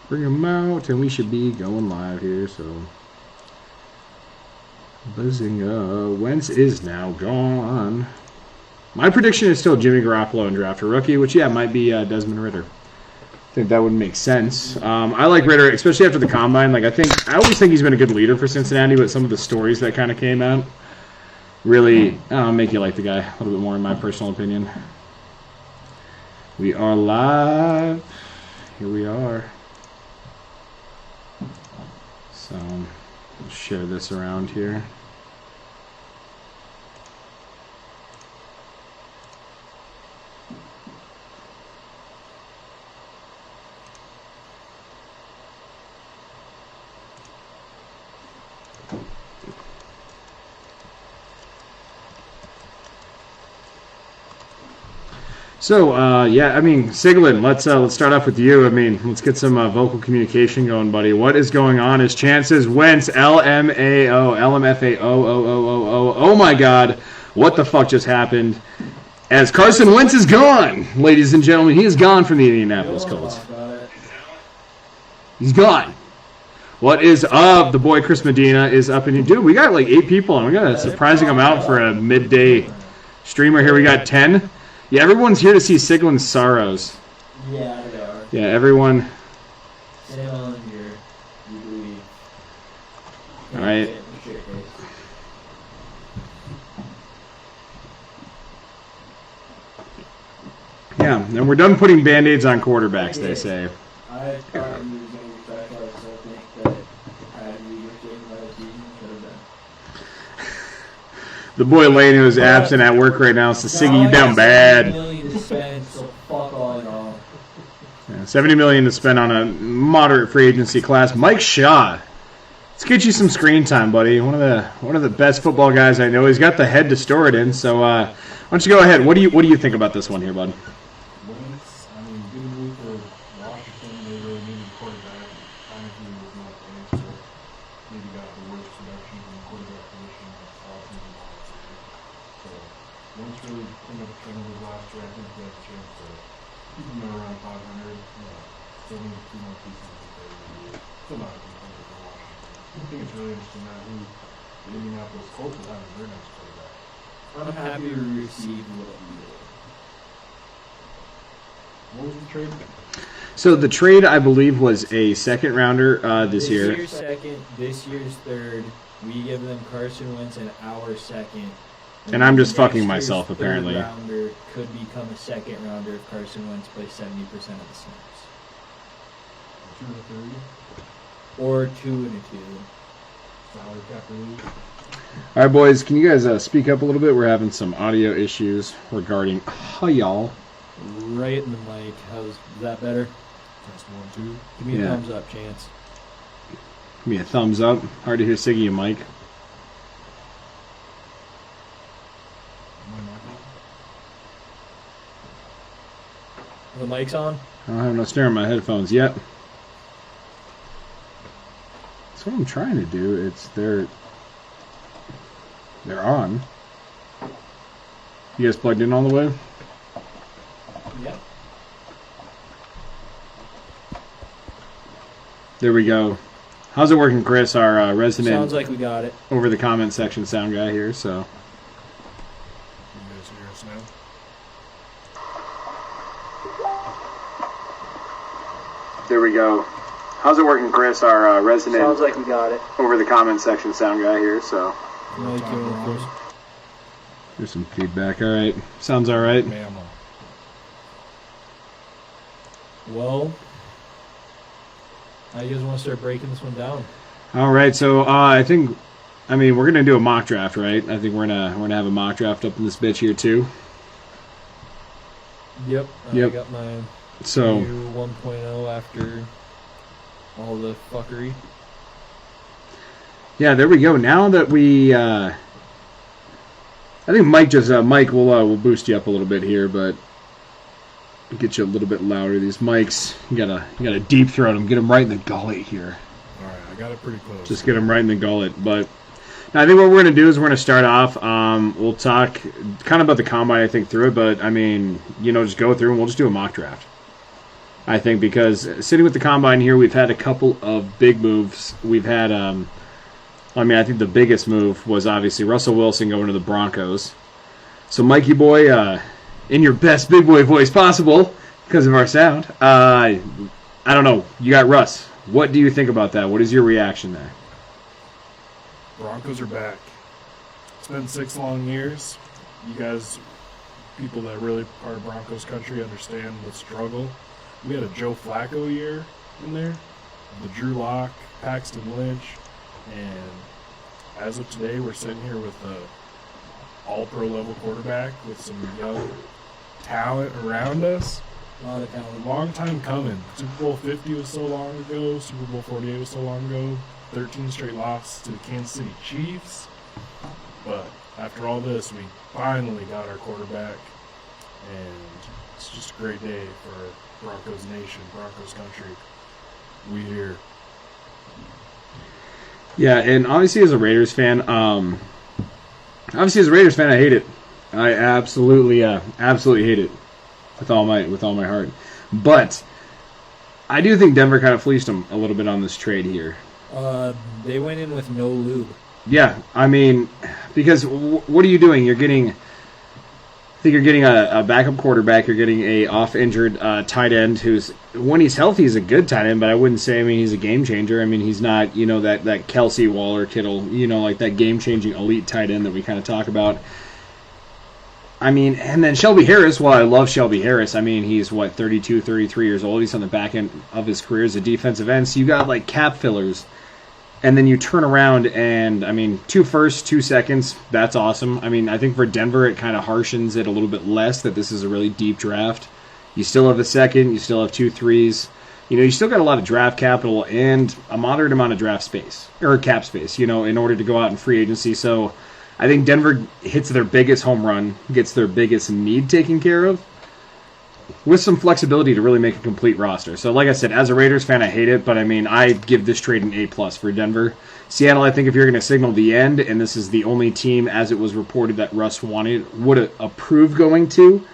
Bring them out, and we should be going live here, so. Bazinga. Wentz is now gone. My prediction is still Jimmy Garoppolo and draft a rookie, which, yeah, might be Desmond Ridder. I think that would make sense. I like Ridder, especially after the Combine. Like, I always think he's been a good leader for Cincinnati, but some of the stories that kind of came out really make you like the guy a little bit more, in my personal opinion. We are live. Here we are. So, let's share this around here. So, yeah, I mean, Siglin, let's start off with you. I mean, let's get some vocal communication going, buddy. What is going on? His chances, Wentz, LMAO, LMFAO, oh my God, what the fuck just happened? As Carson Wentz is gone, ladies and gentlemen, he is gone from the Indianapolis Colts. He's gone. What is up? The boy Chris Medina is up in here. Dude, we got like 8 people, and we got a surprising amount for a midday streamer here. We got 10. Yeah, everyone's here to see Siglin's sorrows. Yeah, they are. Yeah, everyone. Same on here, you believe. All right. Yeah, and we're done putting Band-Aids on quarterbacks, they say. I thought he was going to be back, so I think that had we were getting by the season, could have been. The boy Lane, who is absent at work right now, says, Siggy, you down bad. Yeah, $70 million to spend on a moderate free agency class. Mike Shaw, let's get you some screen time, buddy. One of the best football guys I know. He's got the head to store it in. So why don't you go ahead? What do you think about this one here, bud? I mean, good move for Washington. They really needed a quarterback. Honestly, was not there, so maybe got the worst production in the quarterback position all season long. So once really clean up the trend of his last year, I think he has a chance to keep him around 500. Still need 2 more pieces to play. Still not a contender for Washington. I think it's really interesting that who the Indianapolis Colts will have as their next quarterback. I'm happy to receive what we did. What was the trade? So the trade, I believe, was a second rounder this year. This year's second, this year's third. We give them Carson Wentz and our second. And I'm just fucking myself, apparently. Third rounder could become a second rounder if Carson Wentz plays 70% of the snaps. 2 and a 3? Or 2 and a 2. Salary cap release? All right, boys, can you guys speak up a little bit? We're having some audio issues regarding y'all. Right in the mic. Is that better? Test 1, 2. Give me a thumbs up, Chance. Give me a thumbs up. Hard to hear Siggy and Mike. The mic's on? I don't have no snare in my headphones yet. That's what I'm trying to do. It's they're on. You guys plugged in all the way? Yep. There we go. How's it working, Chris? Our resident Sounds like we got it. over the comment section sound guy here. So. You guys hear us now? There we go. How's it working, Chris? Our resident Sounds like we got it. over the comment section sound guy here. So. There's some feedback. All right. Sounds all right. Well, how you guys want to start breaking this one down? All right. So I mean, we're gonna do a mock draft, right? I think we're gonna have a mock draft up in this bitch here too. Yep. Yep. I got my So new 1.0 after all the fuckery. yeah, there we go. Now that we, I think Mike we'll boost you up a little bit here, but get you a little bit louder. These mics, you gotta deep throat them, get them right in the gullet here. All right, I got it pretty close. Just get them right in the gullet. But now I think what we're gonna do is we're gonna start off. We'll talk kind of about the combine, I think, through it. But I mean, just go through and we'll just do a mock draft. I think, because sitting with the combine here, we've had a couple of big moves. We've had, I think the biggest move was obviously Russell Wilson going to the Broncos. So, Mikey boy, in your best big boy voice possible, because of our sound, I don't know. You got Russ. What do you think about that? What is your reaction there? Broncos are back. It's been 6 long years. You guys, people that really are Broncos country, understand the struggle. We had a Joe Flacco year in there, the Drew Lock, Paxton Lynch, and as of today, we're sitting here with a all-pro level quarterback with some young talent around us. A lot of talent. Long time coming. Super Bowl 50 was so long ago. Super Bowl 48 was so long ago. 13 straight losses to the Kansas City Chiefs. But after all this, we finally got our quarterback. And it's just a great day for Broncos Nation, Broncos country. We here. Yeah, and obviously as a Raiders fan, I hate it. I absolutely hate it with all my heart. But I do think Denver kind of fleeced them a little bit on this trade here. They went in with no lube. Yeah, I mean, because what are you doing? You're getting a backup quarterback. You're getting a off-injured tight end who's, when he's healthy, he's a good tight end, but I wouldn't say, he's a game changer. He's not, that Kelsey, Waller, Kittle, like that game-changing elite tight end that we kind of talk about. And then Shelby Harris, while I love Shelby Harris, he's, 32, 33 years old. He's on the back end of his career as a defensive end. So you got, cap fillers. And then you turn around and, 2 firsts, 2 seconds, that's awesome. I think for Denver, it kind of harshens it a little bit less that this is a really deep draft. You still have a second, you still have 2 threes. You still got a lot of draft capital and a moderate amount of draft space, or cap space, in order to go out in free agency. So I think Denver hits their biggest home run, gets their biggest need taken care of, with some flexibility to really make a complete roster. So like I said, as a Raiders fan, I hate it, but I give this trade an A+ for Denver. Seattle, I think if you're going to signal the end, and this is the only team, as it was reported that Russ would approve going to,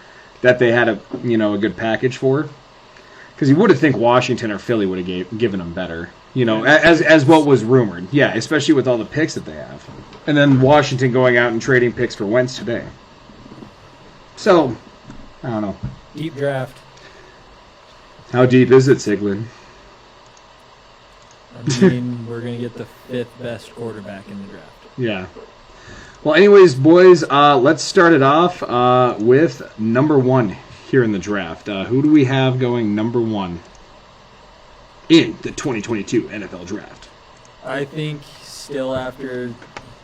that they had a good package for. Because you would have think Washington or Philly would have given them better, as what was rumored. Yeah, especially with all the picks that they have. And then Washington going out and trading picks for Wentz today. So, I don't know. Deep draft. How deep is it, Siglin? We're going to get the 5th best quarterback in the draft. Yeah. Well, anyways, boys, let's start it off with number 1 here in the draft. Who do we have going number 1 in the 2022 NFL Draft? I think still after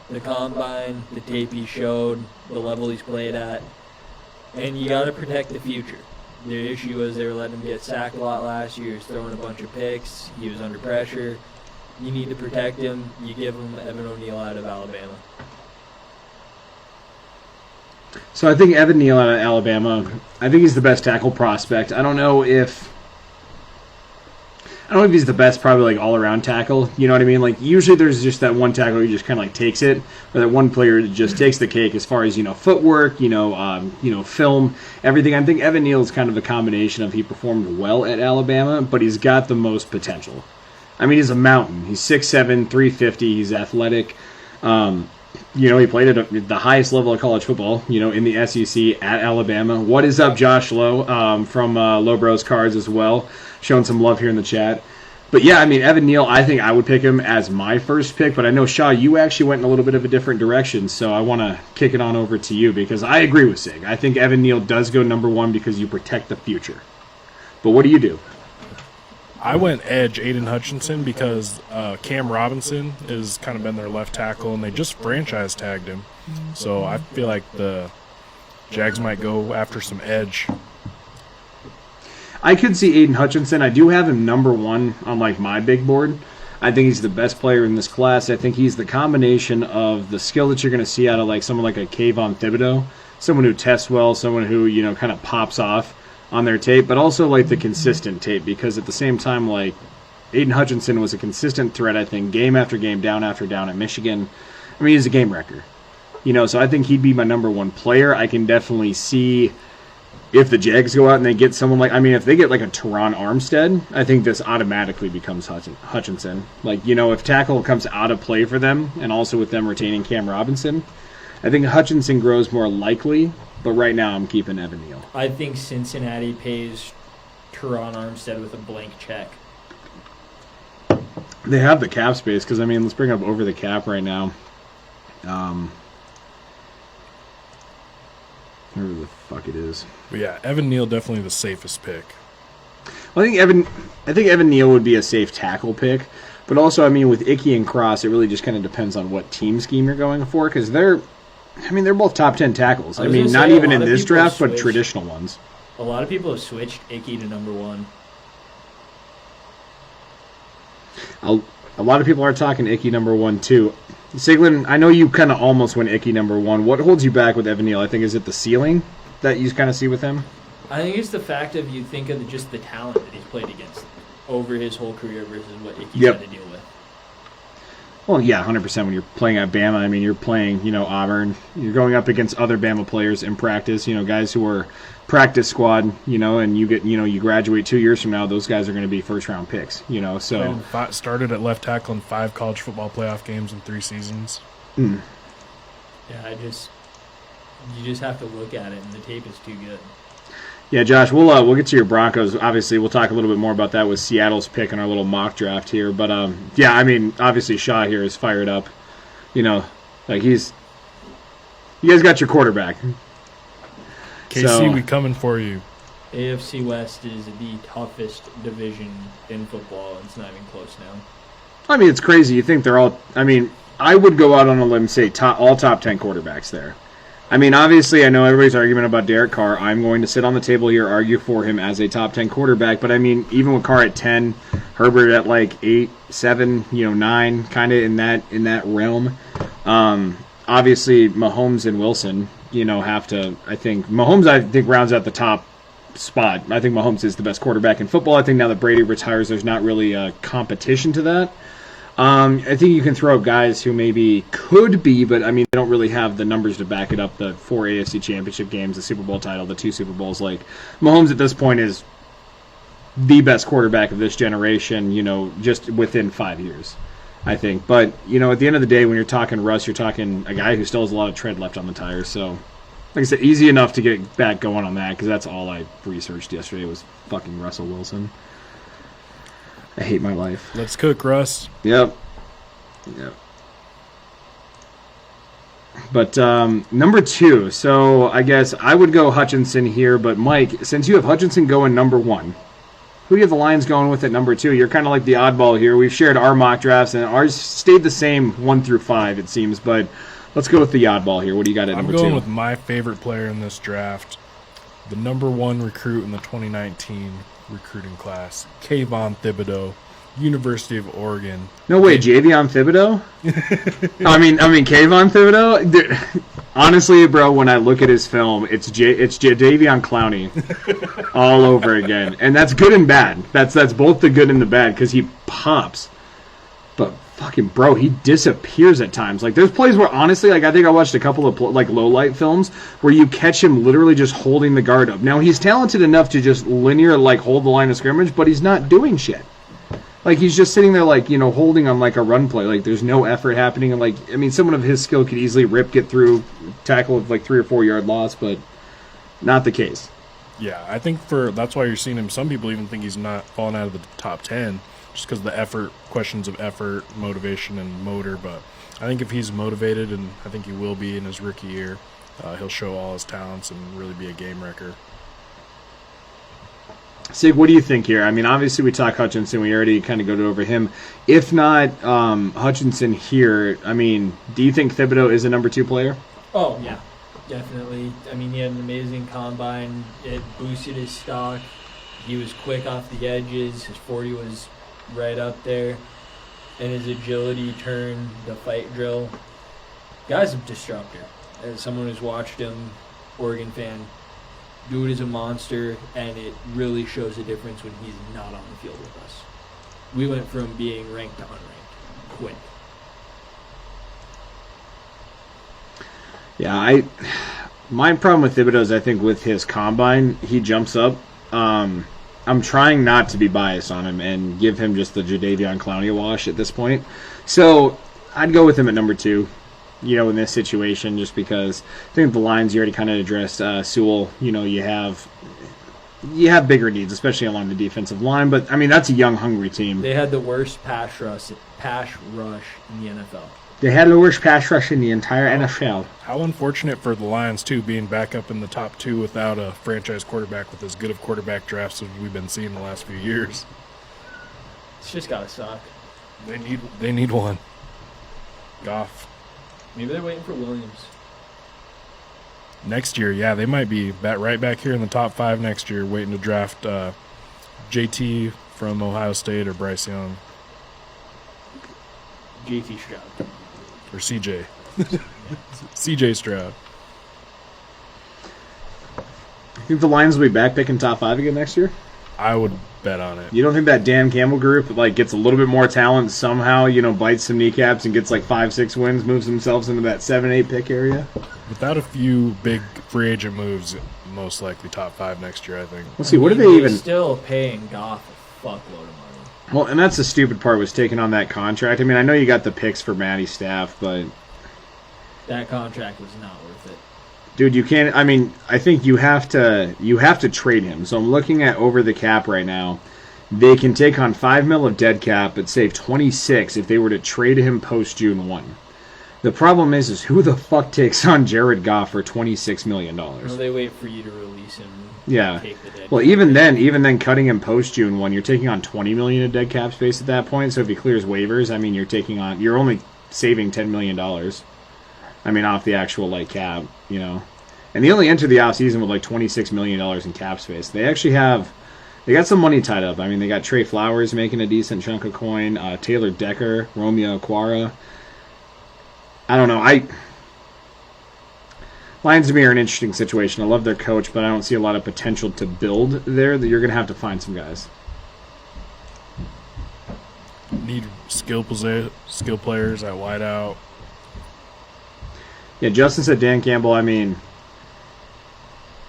the combine, the tape he showed, the level he's played at, and you got to protect the future. The issue was they were letting him get sacked a lot last year. He was throwing a bunch of picks. He was under pressure. You need to protect him. You give him Evan O'Neal out of Alabama. So I think Evan Neal out of Alabama, I think he's the best tackle prospect. I don't know if he's the best, probably all-around tackle. You know what I mean? Usually there's just that one tackle who just kind of takes it, or that one player that just takes the cake as far as footwork, film, everything. I think Evan Neal is kind of a combination of he performed well at Alabama, but he's got the most potential. He's a mountain. He's 6'7", 350. He's athletic. He played at the highest level of college football, in the SEC at Alabama. What is up, Josh Lowe, from Low Bros Cards as well, showing some love here in the chat. But yeah, Evan Neal, I think I would pick him as my first pick, but I know, Shaw, you actually went in a little bit of a different direction, so I want to kick it on over to you, because I agree with Sig. I think Evan Neal does go number 1 because you protect the future. But what do you do? I went edge Aiden Hutchinson because Cam Robinson has kind of been their left tackle, and they just franchise tagged him. So I feel like the Jags might go after some edge. I could see Aiden Hutchinson. I do have him number 1 on my big board. I think he's the best player in this class. I think he's the combination of the skill that you're going to see out of someone like a Kayvon Thibodeau, someone who tests well, someone who kind of pops off on their tape, but also the consistent tape, because at the same time Aiden Hutchinson was a consistent threat, I think, game after game, down after down at Michigan. He's a game wrecker. So I think he'd be my number 1 player. I can definitely see if the Jags go out and they get someone like, I mean, if they get like a Teron Armstead, I think this automatically becomes Hutchinson. Like, you know, if tackle comes out of play for them, and also with them retaining Cam Robinson, I think Hutchinson grows more likely, but right now I'm keeping Evan Neal. I think Cincinnati pays Teron Armstead with a blank check. They have the cap space, because, I mean, let's bring up over the cap right now. Whoever the fuck it is. But yeah, Evan Neal definitely the safest pick. Well, I think Evan Neal would be a safe tackle pick, but also, I mean, with Icky and Cross, it really just kind of depends on what team scheme you're going for, because they're both top 10 tackles. I mean, not even in this draft, but traditional ones. A lot of people have switched Icky to number 1. A lot of people are talking Icky number 1 too. Siglin, I know you kind of almost went Icky number 1. What holds you back with Evan Neal? I think, is it the ceiling that you kind of see with him? I think it's the fact of you think of just the talent that he's played against over his whole career versus what Icky's had to deal with. Well, yeah, 100% when you're playing at Bama. I mean, you're playing, you know, Auburn. You're going up against other Bama players in practice, you know, guys who are practice squad, you know, and you graduate 2 years from now, those guys are going to be first-round picks, you know, so. Started at left tackle in 5 college football playoff games in 3 seasons. Yeah, you just have to look at it, and the tape is too good. Yeah, Josh, we'll get to your Broncos. Obviously, we'll talk a little bit more about that with Seattle's pick in our little mock draft here. But, yeah, I mean, obviously Shaw here is fired up. You know, like you guys got your quarterback. KC, we coming for you. AFC West is the toughest division in football. It's not even close now. I mean, it's crazy. You think they're all – I mean, I would go out on a limb and say all top 10 quarterbacks there. I mean, obviously, I know everybody's argument about Derek Carr. I'm going to sit on the table here, argue for him as a top 10 quarterback. But, I mean, even with Carr at 10, Herbert at like 8, 7, 9, kind of in that realm. Obviously, Mahomes and Wilson, have to, I think. Mahomes, rounds out the top spot. I think Mahomes is the best quarterback in football. I think now that Brady retires, there's not really a competition to that. I think you can throw up guys who maybe could be, but, I mean, they don't really have the numbers to back it up. The 4 AFC championship games, the Super Bowl title, the 2 Super Bowls. Like, Mahomes at this point is the best quarterback of this generation, just within 5 years, I think. But, at the end of the day, when you're talking Russ, you're talking a guy who still has a lot of tread left on the tires. So, like I said, easy enough to get back going on that, because that's all I researched yesterday was fucking Russell Wilson. I hate my life. Let's cook, Russ. Yep. But number 2, so I guess I would go Hutchinson here, but Mike, since you have Hutchinson going number 1, who do you have the Lions going with at number 2? You're kind of like the oddball here. We've shared our mock drafts, and ours stayed the same 1 through 5, it seems, but let's go with the oddball here. What do you got at number 2? I'm going with my favorite player in this draft, the number 1 recruit in the 2019 recruiting class, Kayvon Thibodeau, University of Oregon. No way, Javion Thibodeau? I mean Kayvon Thibodeau? Dude, honestly, bro, when I look at his film, it's Jadeveon Clowney all over again. And that's good and bad. That's both the good and the bad, because he pops. But fucking, bro, he disappears at times. Like, there's plays where, honestly, like, I think I watched a couple of, like, low-light films where you catch him literally just holding the guard up. Now, he's talented enough to just linear, like, hold the line of scrimmage, but he's not doing shit. Like, he's just sitting there, like, holding on, like, a run play. Like, there's no effort happening. And, like, I mean, someone of his skill could easily get through, tackle of, like, 3 or 4 yard loss, but not the case. Yeah, I think that's why you're seeing him. Some people even think he's not falling out of the top 10 just because of the effort, questions of effort, motivation, and motor. But I think if he's motivated, and I think he will be in his rookie year, he'll show all his talents and really be a game wrecker. Sig, what do you think here? I mean, obviously we talk Hutchinson. We already kind of go over him. If not Hutchinson here, I mean, do you think Thibodeau is a number 2 player? Oh, yeah, definitely. I mean, he had an amazing combine. It boosted his stock. He was quick off the edges. His 40 was right up there. And his agility turn, the fight drill. Guy's a disruptor. As someone who's watched him, Oregon fan, dude is a monster, and it really shows a difference when he's not on the field with us. We went from being ranked to unranked quick. Yeah, My problem with Thibodeau is I think with his combine, he jumps up. I'm trying not to be biased on him and give him just the Jadeveon Clowney wash at this point. So I'd go with him at number 2, in this situation, just because I think the lines you already kind of addressed. Sewell, you have bigger needs, especially along the defensive line. But, I mean, that's a young, hungry team. They had the worst pass rush in the NFL. They had the worst pass rush in the entire NFL. How unfortunate for the Lions, too, being back up in the top 2 without a franchise quarterback with as good of quarterback drafts as we've been seeing the last few years. It's just got to suck. They need one. Goff. Maybe they're waiting for Williams. Next year, yeah, they might be right back here in the top 5 next year, waiting to draft JT from Ohio State or Bryce Young. JT Stroud. Or CJ. CJ Stroud. You think the Lions will be back picking top 5 again next year? I would bet on it. You don't think that Dan Campbell group gets a little bit more talent somehow, bites some kneecaps and gets 5-6 wins, moves themselves into that 7-8 pick area? Without a few big free agent moves, most likely top 5 next year, I think. Let's see, what do they even... still paying Goff a fuckload of money. Well, and that's the stupid part, was taking on that contract. I mean, I know you got the picks for Matty's staff, but... That contract was not worth it. Dude, you can't... I mean, I think you have to trade him. So I'm looking at over the cap right now. They can take on $5 million of dead cap, but save 26 if they were to trade him post-June 1. The problem is who the fuck takes on Jared Goff for $26 million? Well, they wait for you to release him. Yeah. Take the dead Well, cap. even then, cutting him post-June 1, you're taking on $20 million of dead cap space at that point. So if he clears waivers, I mean, you're only saving $10 million. I mean, off the actual cap, And they only entered the offseason with $26 million in cap space. They actually they got some money tied up. I mean, they got Trey Flowers making a decent chunk of coin, Taylor Decker, Romeo Aquara. I don't know. Lions to me are an interesting situation. I love their coach, but I don't see a lot of potential to build there. That you're going to have to find some guys. Need skill players at wideout. Yeah, Justin said Dan Campbell. I mean,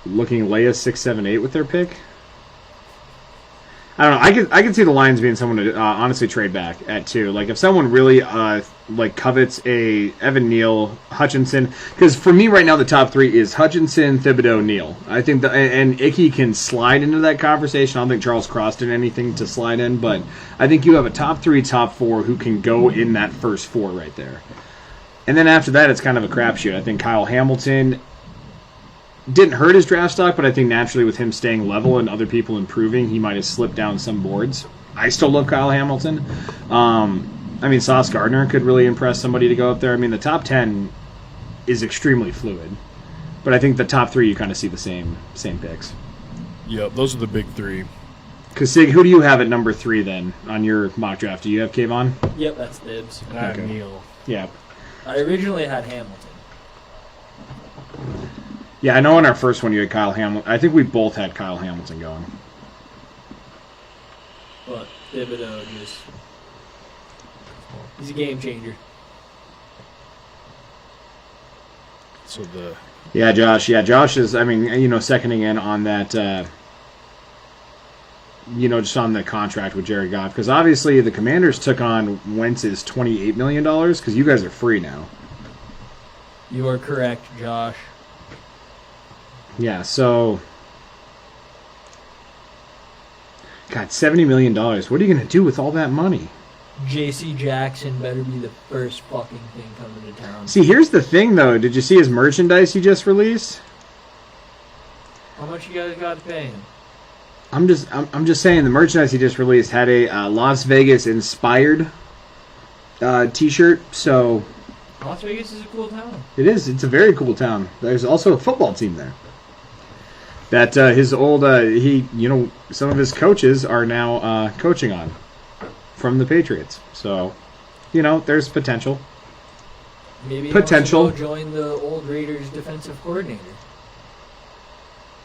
looking Leia 6, 7, 8 with their pick. I don't know. I can see the Lions being someone to honestly trade back at 2. If someone really covets a Evan Neal, Hutchinson, because for me right now the top 3 is Hutchinson, Thibodeau, Neal. I think and Icky can slide into that conversation. I don't think Charles Cross did anything to slide in, but I think you have a top 3, top 4 who can go in that first 4 right there. And then after that, it's kind of a crapshoot. I think Kyle Hamilton didn't hurt his draft stock, but I think naturally with him staying level and other people improving, he might have slipped down some boards. I still love Kyle Hamilton. I mean, Sauce Gardner could really impress somebody to go up there. I mean, the top 10 is extremely fluid, but I think the top 3 you kind of see the same picks. Yep, those are the big 3. Because Sig, who do you have at number 3 then on your mock draft? Do you have Kayvon? Yep, that's dibs. I have Okay. Neal. Yeah. I originally had Hamilton. Yeah, I know in our first one you had Kyle Hamilton. I think we both had Kyle Hamilton going. But Thibodeau he's a game changer. So Yeah, Josh. Yeah, Josh is, I mean, seconding in on that, just on the contract with Jared Goff. Because obviously the Commanders took on Wentz's $28 million because you guys are free now. You are correct, Josh. Yeah, so... God, $70 million. What are you going to do with all that money? J.C. Jackson better be the first fucking thing coming to town. See, here's the thing, though. Did you see his merchandise he just released? How much you guys got to pay him? I'm just saying the merchandise he just released had a Las Vegas inspired T-shirt. So Las Vegas is a cool town. it is. It's a very cool town. There's also a football team there. That his old some of his coaches are now coaching on from the Patriots. So there's potential. Maybe he Potential. wants to go join the old Raiders defensive coordinator.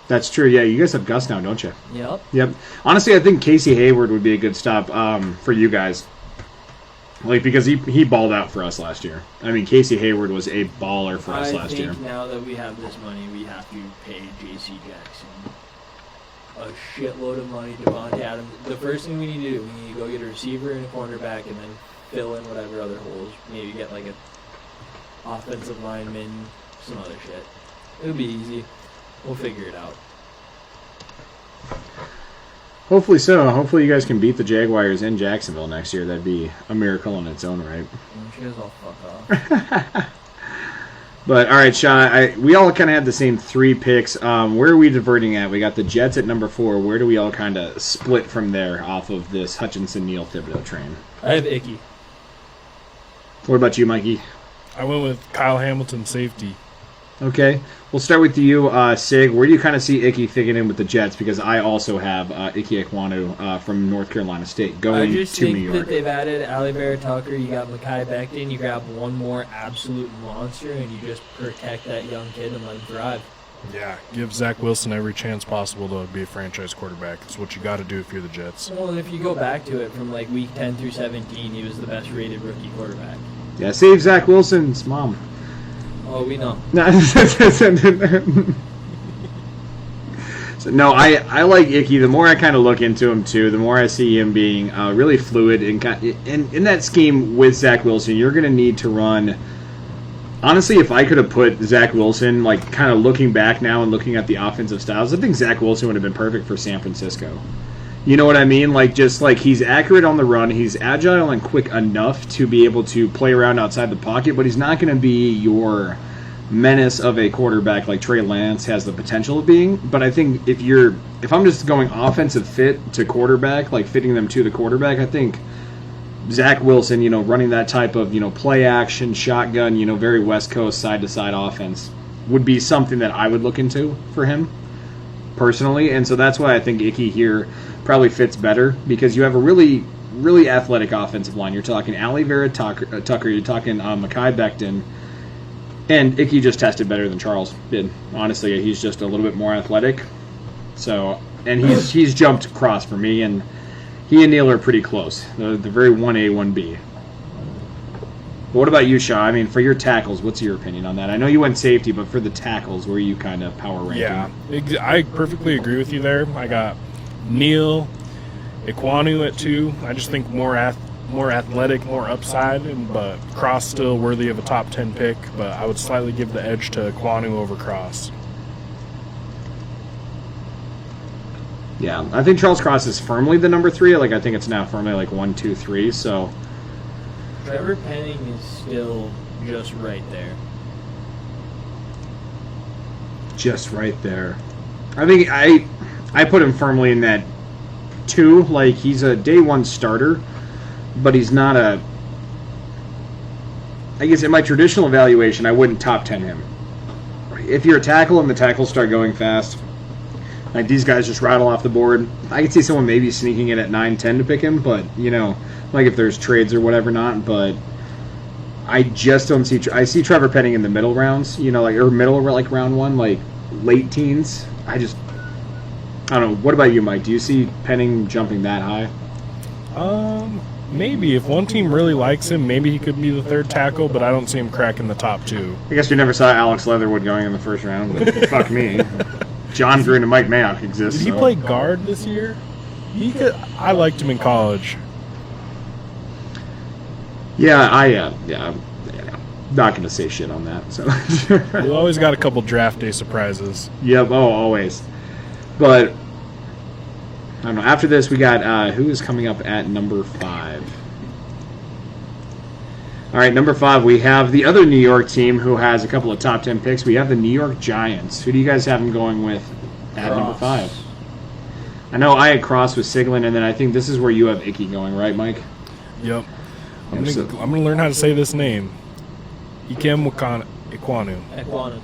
That's true. Yeah, you guys have Gus now, don't you? Yep. Yep. Honestly, I think Casey Hayward would be a good stop for you guys. Like, because he balled out for us last year. I mean, Casey Hayward was a baller for us last year. I think now that we have this money, we have to pay J.C. Jackson a shitload of money. Devonte Adams. The first thing we need to do, we need to go get a receiver and a cornerback, and then fill in whatever other holes. Maybe get like an offensive lineman, some other shit. It'll be easy. We'll figure it out. Hopefully so. Hopefully you guys can beat the Jaguars in Jacksonville next year. That'd be a miracle in its own right. You guys all fuck off. But, all right, Sean, we all kind of had the same 3 picks. Where are we diverting at? We got the Jets at number 4. Where do we all kind of split from there off of this Hutchinson, Neal, Thibodeau train? I have Icky. What about you, Mikey? I went with Kyle Hamilton, safety. Okay. We'll start with you, Sig. Where do you kind of see Icky fitting in with the Jets? Because I also have Icky Ekwonu from North Carolina State going to New York. I just think that they've added Ali Tucker. You got Mekhi Becton. You grab one more absolute monster, and you just protect that young kid and let him thrive. Yeah, give Zach Wilson every chance possible to be a franchise quarterback. It's what you got to do if you're the Jets. Well, and if you go back to it from like week 10 through 17, he was the best rated rookie quarterback. Yeah, save Zach Wilson's mom. Oh, we know. So, no, I like Icky. The more I kind of look into him, too, the more I see him being really fluid. And in that scheme with Zach Wilson, you're going to need to run. Honestly, if I could have put Zach Wilson, like kind of looking back now and looking at the offensive styles, I think Zach Wilson would have been perfect for San Francisco. You know what I mean? Like, just like he's accurate on the run. He's agile and quick enough to be able to play around outside the pocket, but he's not going to be your menace of a quarterback like Trey Lance has the potential of being. But I think if I'm just going offensive fit to quarterback, like fitting them to the quarterback, I think Zach Wilson, running that type of, play action, shotgun, very West Coast side-to-side offense would be something that I would look into for him personally. And so that's why I think Icky here probably fits better, because you have a really, really athletic offensive line. You're talking Ali Tucker, you're talking Mekhi Becton, and Icky just tested better than Charles did. Honestly, he's just a little bit more athletic. So, and he's jumped across for me, and he and Neal are pretty close. They're very 1A, 1B. But what about you, Shaw? I mean, for your tackles, what's your opinion on that? I know you went safety, but for the tackles, where are you kind of power ranking? Yeah, I perfectly agree with you there. I got Neal, Ekwonu at 2. I just think more athletic, more upside, but Cross still worthy of a top 10 pick, but I would slightly give the edge to Ekwonu over Cross. Yeah, I think Charles Cross is firmly the number 3. Like, I think it's now firmly like 1, 2, 3. So Trevor Penning is still just right there. Just right there. I think I put him firmly in that 2. Like, he's a day 1 starter, but he's not a. I guess in my traditional evaluation, I wouldn't top 10 him. If you're a tackle and the tackles start going fast, like these guys just rattle off the board, I could see someone maybe sneaking in at 9, 10 to pick him, but, like if there's trades or whatever not, but I just don't see. I see Trevor Penning in the middle rounds, or middle, like round 1, like late teens. I don't know. What about you, Mike? Do you see Penning jumping that high? Maybe. If one team really likes him, maybe he could be the 3rd tackle, but I don't see him cracking the top 2. I guess we never saw Alex Leatherwood going in the first round, but fuck me. John Green and Mike Mayock exist. Did he play guard this year? I liked him in college. Yeah, I'm not going to say shit on that. So We always got a couple draft day surprises. Yep, always. But I don't know. After this, we got who is coming up at number 5. All right, number 5, we have the other New York team who has a couple of top 10 picks. We have the New York Giants. Who do you guys have them going with at number 5? I know I had Cross with Siglin, and then I think this is where you have Icky going, right, Mike? Yep. I'm gonna learn how to say this name. Ikem Ekwonu.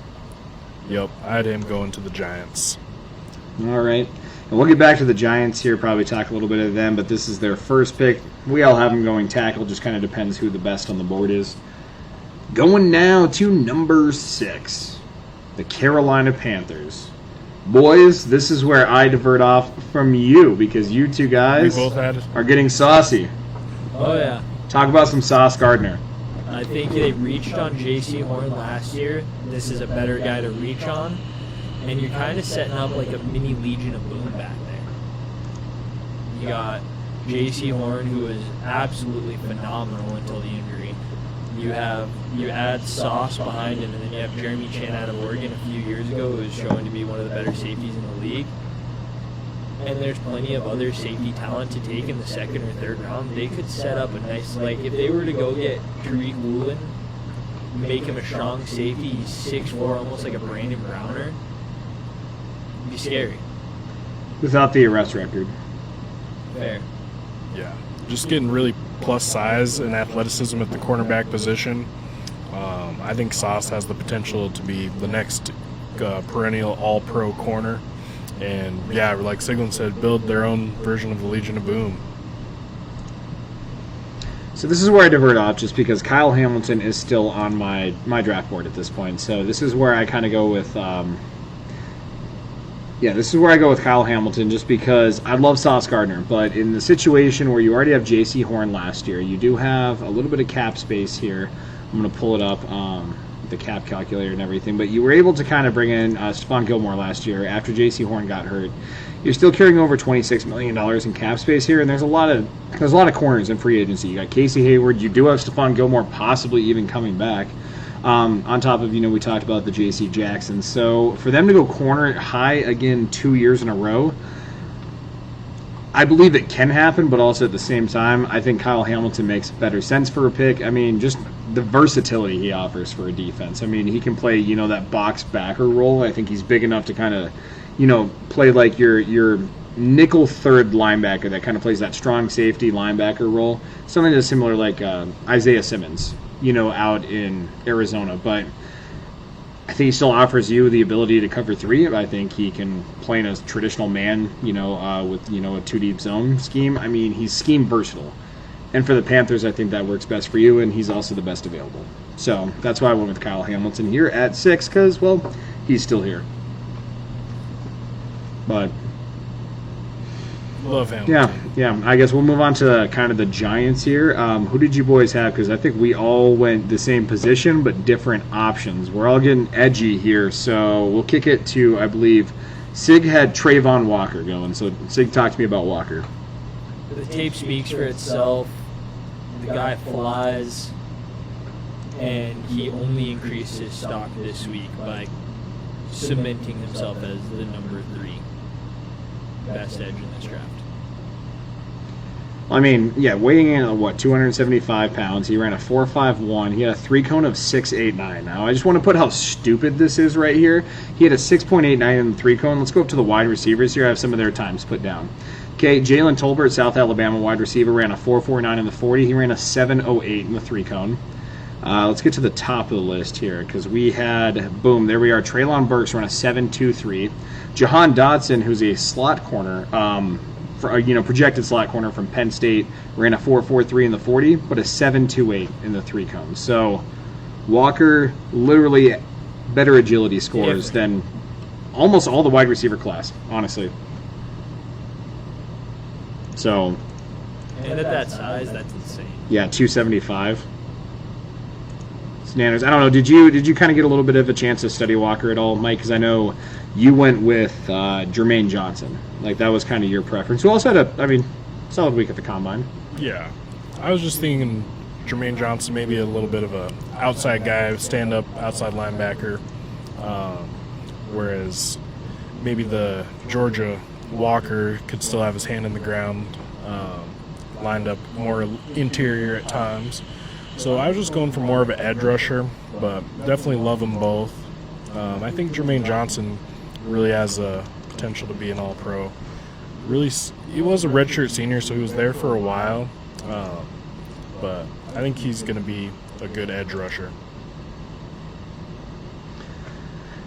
Yep, I had him going to the Giants. All right. And we'll get back to the Giants here, probably talk a little bit of them, but this is their first pick. We all have them going tackle, just kind of depends who the best on the board is. Going now to number 6, the Carolina Panthers. Boys, this is where I divert off from you, because you two guys We both had are getting saucy. Oh, yeah. Talk about some Sauce Gardner. I think they reached on J.C. Horn last year. This is a better guy to reach on. And you're kind of setting up like a mini Legion of Boom back there. You got J.C. Horn, who was absolutely phenomenal until the injury. You add Sauce behind him, and then you have Jeremy Chan out of Oregon a few years ago, who was showing to be one of the better safeties in the league. And there's plenty of other safety talent to take in the second or third round. They could set up a nice, like, if they were to go get Tariq Woolen, make him a strong safety, he's 6'4", almost like a Brandon Browner, it'd be scary. Without the arrest record. Fair. Yeah, just getting really plus size and athleticism at the cornerback position. I think Sauce has the potential to be the next perennial all-pro corner. And, yeah, like Siglin said, build their own version of the Legion of Boom. So this is where I divert off, just because Kyle Hamilton is still on my draft board at this point. So this is where I kind of go with this is where I go with Kyle Hamilton, just because I love Sauce Gardner, but in the situation where you already have J.C. Horn last year, you do have a little bit of cap space here. I'm going to pull it up, the cap calculator and everything, but you were able to kind of bring in Stephon Gilmore last year after J.C. Horn got hurt. You're still carrying over $26 million in cap space here, and there's a lot of corners in free agency. You got Casey Hayward, you do have Stephon Gilmore possibly even coming back. On top of, we talked about the J.C. Jackson. So for them to go corner high again 2 years in a row, I believe it can happen, but also at the same time, I think Kyle Hamilton makes better sense for a pick. I mean, just the versatility he offers for a defense. I mean, he can play, that box backer role. I think he's big enough to kind of, play like your nickel third linebacker that kind of plays that strong safety linebacker role. Something that's similar like Isaiah Simmons, out in Arizona. But I think he still offers you the ability to cover three. I think he can play in a traditional man, with, a two-deep zone scheme. I mean, he's scheme versatile. And for the Panthers, I think that works best for you, and he's also the best available. So that's why I went with Kyle Hamilton here at 6, because, well, he's still here. But love Hamilton. Yeah. I guess we'll move on to kind of the Giants here. Who did you boys have? Because I think we all went the same position, but different options. We're all getting edgy here, so we'll kick it to, I believe, Sig had Trayvon Walker going. So Sig, talk to me about Walker. The tape speaks for itself. The guy flies, and he only increased his stock this week by cementing himself as the number 3 best edge in this draft. I mean, weighing in at 275 pounds. He ran a 4.51. He had a 3 cone of 6.89. Now, I just want to put how stupid this is right here. He had a 6.89 in the 3 cone. Let's go up to the wide receivers here. I have some of their times put down. Okay, Jalen Tolbert, South Alabama wide receiver, ran a 4.49 in the 40. He ran a 7.08 in the 3 cone. Let's get to the top of the list here, because we had, boom, there we are. Treylon Burks ran a 7.23. Jahan Dotson, who's a slot corner, projected slot corner from Penn State, ran a 4.43 in the 40, but a 7.28 in the 3 cone. So Walker, literally better agility scores than almost all the wide receiver class, honestly. So, and at that size, that's insane. Yeah, 275. Nanners. I don't know. Did you kind of get a little bit of a chance to study Walker at all, Mike? Because I know you went with Jermaine Johnson. Like, that was kind of your preference. Who also had solid week at the Combine. Yeah. I was just thinking Jermaine Johnson, maybe a little bit of a outside guy, stand-up outside linebacker, whereas maybe the Georgia Walker could still have his hand in the ground, lined up more interior at times. So I was just going for more of an edge rusher, but definitely love them both. I think Jermaine Johnson really has a potential to be an all-pro. Really, he was a redshirt senior, so he was there for a while, but I think he's going to be a good edge rusher.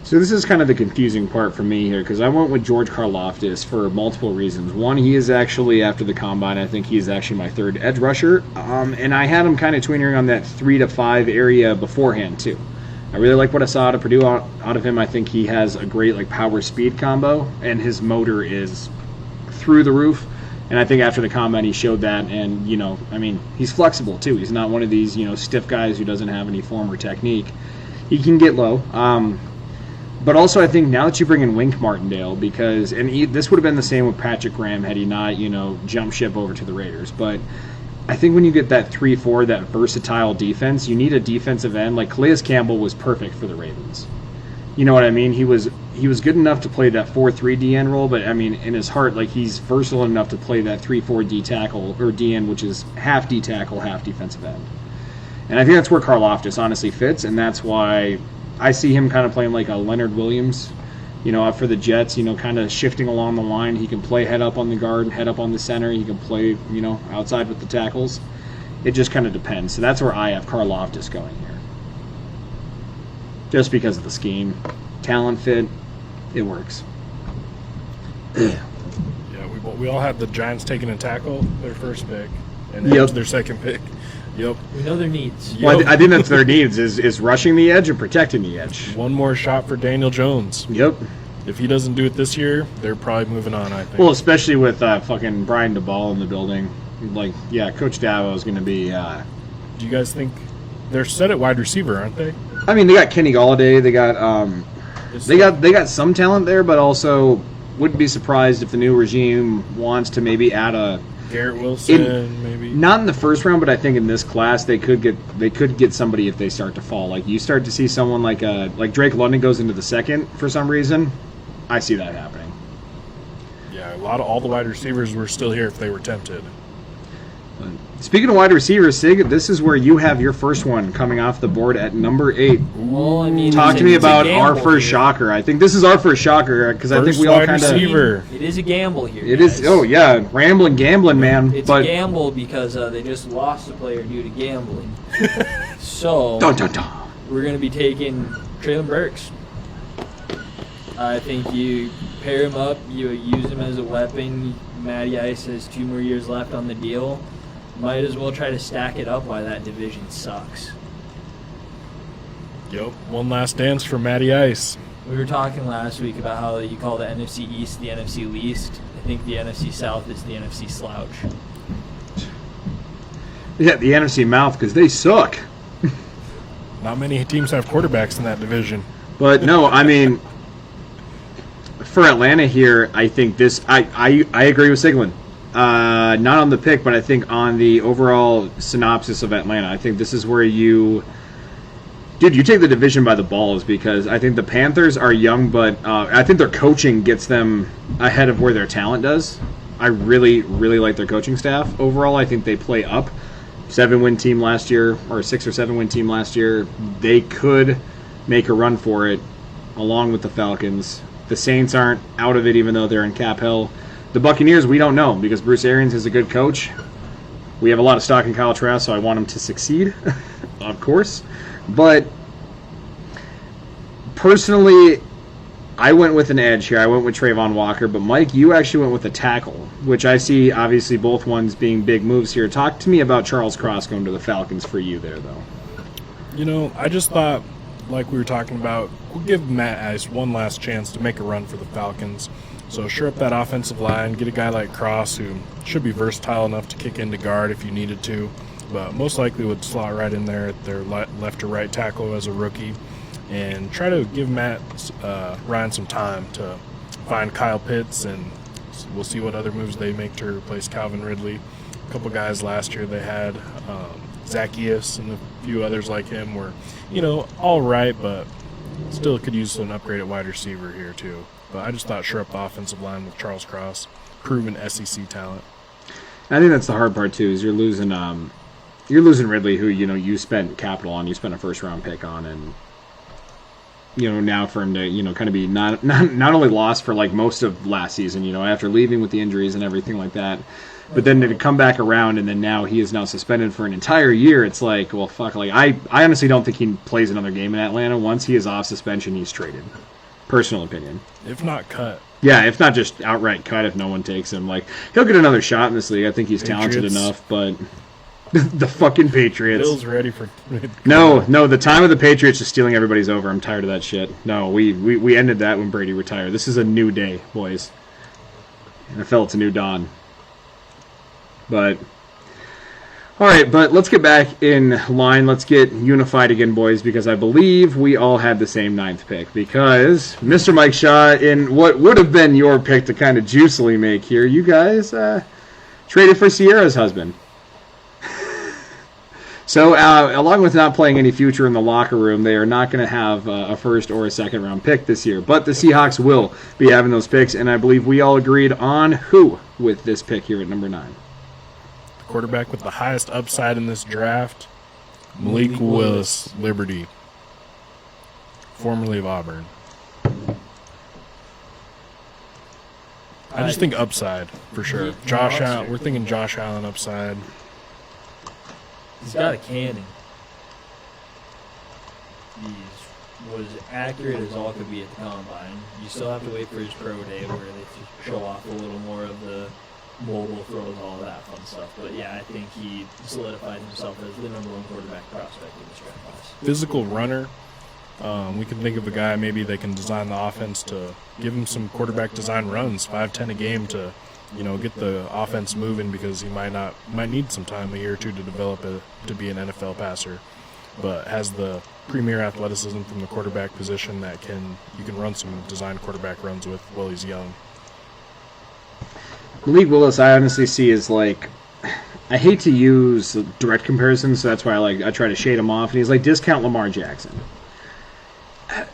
So this is kind of the confusing part for me here, because I went with George Karloftis for multiple reasons. One, he is actually, after the Combine, I think he's actually my 3rd edge rusher. And I had him kind of tweenering on that 3 to 5 area beforehand, too. I really like what I saw out of Purdue out of him. I think he has a great power-speed combo, and his motor is through the roof. And I think after the combine, he showed that. And, he's flexible, too. He's not one of these, stiff guys who doesn't have any form or technique. He can get low. But also, I think now that you bring in Wink Martindale, because this would have been the same with Patrick Graham had he not, jumped ship over to the Raiders. But I think when you get that 3-4, that versatile defense, you need a defensive end. Like Calais Campbell was perfect for the Ravens. You know what I mean? He was good enough to play that 4-3 DN role, but in his heart, like he's versatile enough to play that 3-4 D tackle or DN, which is half D tackle, half defensive end. And I think that's where Carloftus honestly fits, and that's why I see him kind of playing like a Leonard Williams, up for the Jets, kind of shifting along the line. He can play head up on the guard, head up on the center. He can play, outside with the tackles. It just kind of depends. So that's where I have Carloftus going here. Just because of the scheme. Talent fit, it works. Yeah, we all had the Giants taking a tackle, their first pick, and their second pick. Yep. We know their needs. Yep. Well, I think that's their needs, is rushing the edge or protecting the edge. One more shot for Daniel Jones. Yep. If he doesn't do it this year, they're probably moving on, I think. Well, especially with fucking Brian DeBall in the building. Coach Dabo is going to be... Do you guys think they're set at wide receiver, aren't they? they got Kenny Golladay. They got some talent there, but also wouldn't be surprised if the new regime wants to maybe add a Garrett Wilson, maybe. Not in the first round, but I think in this class they could get somebody if they start to fall. Like you start to see someone like Drake London goes into the second for some reason. I see that happening. Yeah, all the wide receivers were still here if they were tempted. Speaking of wide receivers, Sig, this is where you have your first one coming off the board at number 8. Well, Talk to me about our first shocker. I think this is our first shocker because I think we all kind of. It is a gamble here. It is. Oh yeah, gambling, man. It's a gamble because they just lost a player due to gambling. So we're going to be taking Traylon Burks. I think you pair him up, you use him as a weapon. Matty Ice has 2 more years left on the deal. Might as well try to stack it up while that division sucks. Yep, one last dance for Matty Ice. We were talking last week about how you call the NFC East the NFC least. I think the NFC South is the NFC slouch. Yeah, the NFC mouth because they suck. Not many teams have quarterbacks in that division. But no, for Atlanta here, I think I agree with Siglin. Not on the pick, but I think on the overall synopsis of Atlanta. I think this is where you take the division by the balls because I think the Panthers are young, but I think their coaching gets them ahead of where their talent does. I really, really like their coaching staff. Overall, I think they play up. 7-win team last year, or 6 or 7-win team last year. They could make a run for it along with the Falcons. The Saints aren't out of it even though they're in cap hell. The Buccaneers, we don't know because Bruce Arians is a good coach. We have a lot of stock in Kyle Trask, so I want him to succeed, of course. But personally, I went with an edge here. I went with Trayvon Walker. But, Mike, you actually went with a tackle, which I see obviously both ones being big moves here. Talk to me about Charles Cross going to the Falcons for you there, though. I just thought, like we were talking about, we'll give Matt Ice one last chance to make a run for the Falcons. So shore up that offensive line, get a guy like Cross who should be versatile enough to kick into guard if you needed to, but most likely would slot right in there at their left or right tackle as a rookie, and try to give Matt Ryan some time to find Kyle Pitts, and we'll see what other moves they make to replace Calvin Ridley. A couple guys last year they had, Zacchaeus and a few others like him were, all right, but still could use an upgrade at wide receiver here too. But I just thought shore up the offensive line with Charles Cross, proven SEC talent. I think that's the hard part too. Is you're losing Ridley, who you spent capital on, you spent a first-round pick on, and now for him to kind of be not only lost for like most of last season, after leaving with the injuries and everything like that, but then to come back around and then now he is now suspended for an entire year. It's like, well, fuck. Like I honestly don't think he plays another game in Atlanta. Once he is off suspension, he's traded. Personal opinion. If not cut. Yeah, if not just outright cut if no one takes him. Like, he'll get another shot in this league. I think he's talented enough, but the fucking Patriots. Bill's ready for... No, the time of the Patriots is stealing everybody's over. I'm tired of that shit. No, we ended that when Brady retired. This is a new day, boys. NFL, it's a new dawn. But all right, but let's get back in line. Let's get unified again, boys, because I believe we all had the same 9th pick. Because Mr. Mike Shaw, in what would have been your pick to kind of juicily make here, you guys traded for Sierra's husband. So, along with not playing any future in the locker room, they are not going to have a first or a second round pick this year. But the Seahawks will be having those picks, and I believe we all agreed on who with this pick here at number 9. The quarterback with the highest upside in this draft, Malik Willis, Liberty, formerly of Auburn. I just think upside for sure. Josh Allen, we're thinking Josh Allen upside. He's got a cannon. He's was accurate as all could be at the combine. You still have to wait for his pro day where they show off a little more of the mobile throws, all that fun stuff. But yeah, I think he solidified himself as the number 1 quarterback prospect in this draft class. Physical runner. We can think of a guy maybe they can design the offense to give him some quarterback design runs, 5-10 a game to, get the offense moving because he might need some time, a year or two to develop to be an NFL passer, but has the premier athleticism from the quarterback position that you can run some design quarterback runs with while he's young. Malik Willis, I honestly see as like, I hate to use direct comparisons, so that's why I try to shade him off. And he's like discount Lamar Jackson.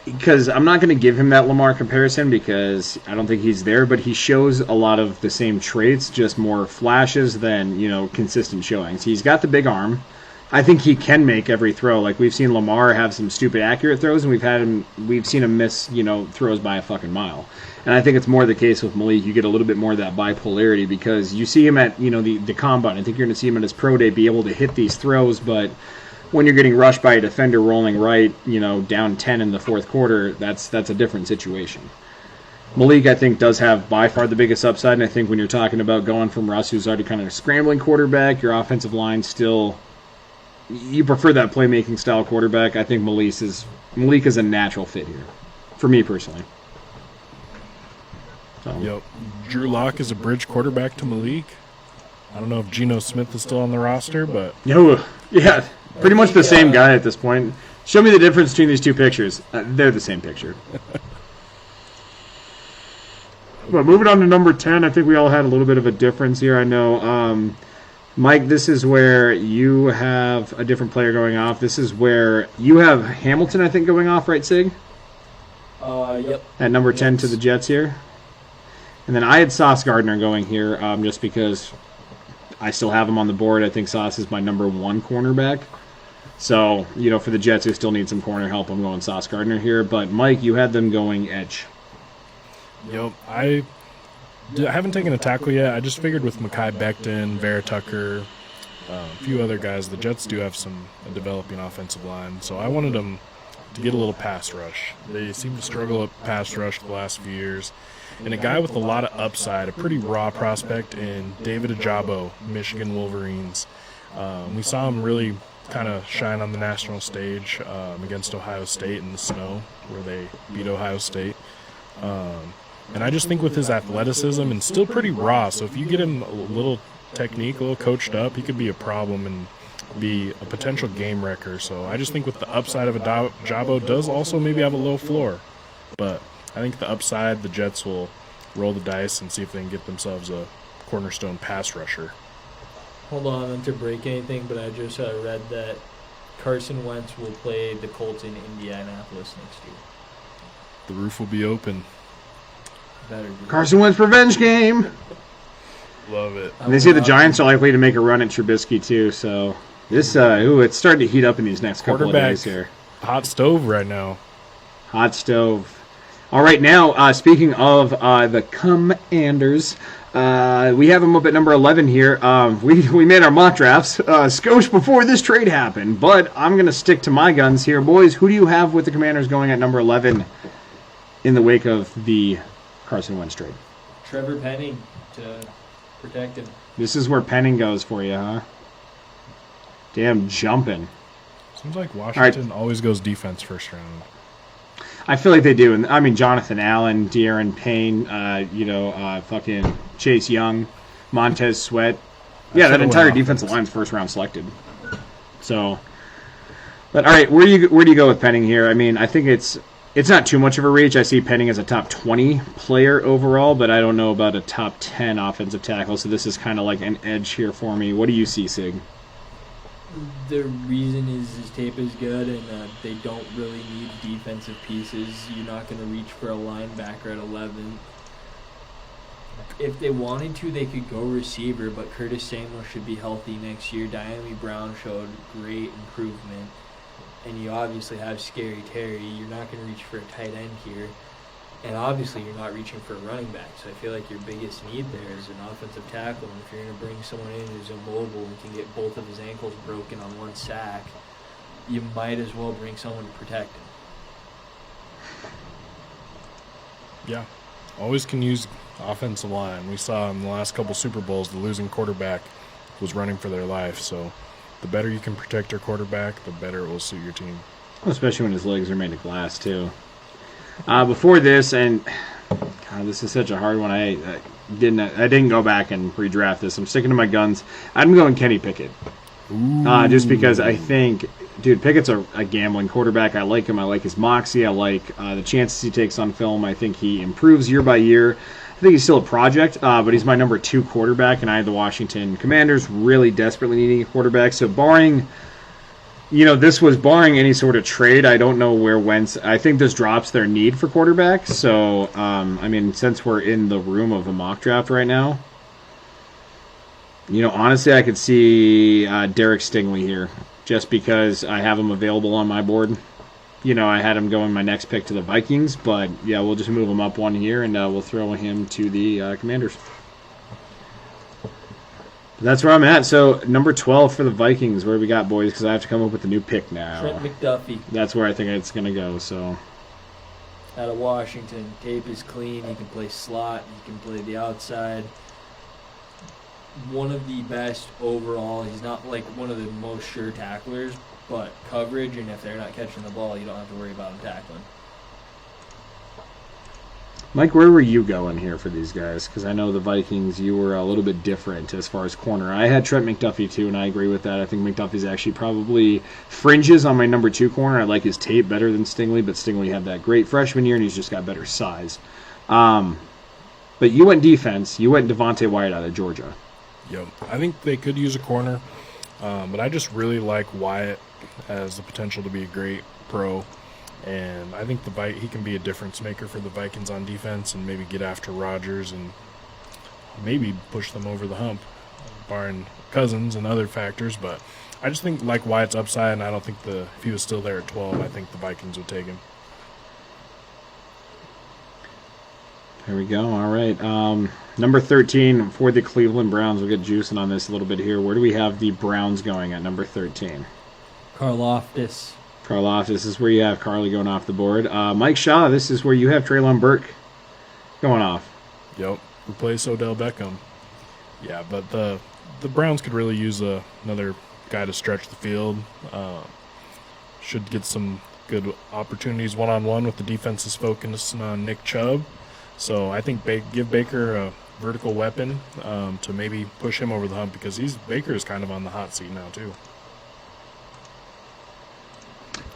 Because I'm not going to give him that Lamar comparison because I don't think he's there, but he shows a lot of the same traits, just more flashes than, consistent showings. He's got the big arm. I think he can make every throw. Like we've seen Lamar have some stupid accurate throws, and we've seen him miss, throws by a fucking mile. And I think it's more the case with Malik. You get a little bit more of that bipolarity because you see him at, the combine. I think you're going to see him at his pro day be able to hit these throws, but when you're getting rushed by a defender rolling right, down 10 in the fourth quarter, that's a different situation. Malik, I think, does have by far the biggest upside, and I think when you're talking about going from Russ, who's already kind of a scrambling quarterback, your offensive line still, you prefer that playmaking style quarterback. I think Malik is a natural fit here, for me personally. So. Yep. Drew Lock is a bridge quarterback to Malik. I don't know if Geno Smith is still on the roster, but... Yeah, pretty much the same guy at this point. Show me the difference between these two pictures. They're the same picture. But moving on to number 10, I think we all had a little bit of a difference here. I know, Mike, this is where you have a different player going off. This is where you have Hamilton, I think, going off, right, Sig? Yep. At number 10 to the Jets here. And then I had Sauce Gardner going here just because I still have him on the board. I think Sauce is my number 1 cornerback. So, for the Jets who still need some corner help, I'm going Sauce Gardner here. But, Mike, you had them going edge. Yep. I haven't taken a tackle yet. I just figured with Mekhi Becton, Vera Tucker, a few other guys, the Jets do have a developing offensive line. So I wanted them to get a little pass rush. They seem to struggle at pass rush the last few years. And a guy with a lot of upside, a pretty raw prospect in David Ajabo, Michigan Wolverines. We saw him really kind of shine on the national stage against Ohio State in the snow, where they beat Ohio State. And I just think with his athleticism and still pretty raw, so if you get him a little technique, a little coached up, he could be a problem and be a potential game wrecker. So I just think with the upside of Ajabo does also maybe have a low floor. But I think the upside, the Jets will roll the dice and see if they can get themselves a cornerstone pass rusher. Hold on, not to break anything, but I just read that Carson Wentz will play the Colts in Indianapolis next year. The roof will be open. Carson Wentz revenge game. Love it. And they say the Giants are likely to make a run at Trubisky too. So this, it's starting to heat up in these next couple of days here. Hot stove right now. Hot stove. All right, now speaking of the Commanders, we have them up at number 11 here. We made our mock drafts, skosh before this trade happened, but I'm going to stick to my guns here, boys. Who do you have with the Commanders going at number 11 in the wake of the Carson Wentz trade? Trevor Penning to protect him. This is where Penning goes for you, huh? Damn, jumping. Seems like Washington always goes defense first round. I feel like they do. And I mean, Jonathan Allen, De'Aaron Payne, fucking Chase Young, Montez Sweat. Yeah, that should've entire went defensive offense. line's first round selected. So, but all right, where do you go with Penning here? I mean, I think it's not too much of a reach. I see Penning as a top 20 player overall, but I don't know about a top 10 offensive tackle. So this is kind of like an edge here for me. What do you see, Sig? The reason is his tape is good, and they don't really need defensive pieces. You're not going to reach for a linebacker at 11. If they wanted to, they could go receiver, but Curtis Samuel should be healthy next year. Diami Brown showed great improvement, and you obviously have Scary Terry. You're not going to reach for a tight end here, and obviously you're not reaching for a running back. So I feel like your biggest need there is an offensive tackle, and if you're going to bring someone in who's immobile and can get both of his ankles broken on one sack, you might as well bring someone to protect him. Yeah, always can use offensive line. We saw in the last couple Super Bowls the losing quarterback was running for their life. So the better you can protect your quarterback, the better it will suit your team. Especially when his legs are made of glass, too. Before this, and God, this is such a hard one. I didn't go back and redraft this. I'm sticking to my guns. I'm going Kenny Pickett. Just because I think, dude, Pickett's a gambling quarterback. I like him. I like his moxie. I like the chances he takes on film. I think he improves year by year. I think he's still a project, but he's my number 2 quarterback, and I have the Washington Commanders really desperately needing a quarterback. So barring, this was barring any sort of trade. I don't know where Wentz. I think this drops their need for quarterbacks. So, I mean, since we're in the room of a mock draft right now, honestly, I could see Derek Stingley here, just because I have him available on my board. I had him going my next pick to the Vikings, but yeah, we'll just move him up one here, and we'll throw him to the Commanders. That's where I'm at. So number 12 for the Vikings. Where we got, boys? Because I have to come up with a new pick now. Trent McDuffie That's where I think it's going to go. So out of Washington. Tape is clean. He can play slot. He can play the outside. One of the best overall. He's not like one of the most sure tacklers, but coverage, and if they're not catching the ball, you don't have to worry about him tackling. Mike, where were you going here for these guys? Because I know the Vikings, you were a little bit different as far as corner. I had Trent McDuffie too, and I agree with that. I think McDuffie's actually probably fringes on my number 2 corner. I like his tape better than Stingley, but Stingley had that great freshman year, and he's just got better size. But you went defense. You went Devonte Wyatt out of Georgia. Yep. I think they could use a corner, but I just really like Wyatt has the potential to be a great pro. And I think he can be a difference maker for the Vikings on defense and maybe get after Rodgers and maybe push them over the hump, barring Cousins and other factors. But I just think like Wyatt's upside, and I don't think if he was still there at 12, I think the Vikings would take him. There we go. All right. Number 13 for the Cleveland Browns. We'll get juicing on this a little bit here. Where do we have the Browns going at number 13? Carloftus. This is where you have Carly going off the board. Mike Shaw, this is where you have Treylon Burke going off. Yep, replace Odell Beckham. Yeah, but the Browns could really use another guy to stretch the field. Should get some good opportunities one-on-one with the defense's focus on Nick Chubb. So I think give Baker a vertical weapon to maybe push him over the hump, because Baker is kind of on the hot seat now too.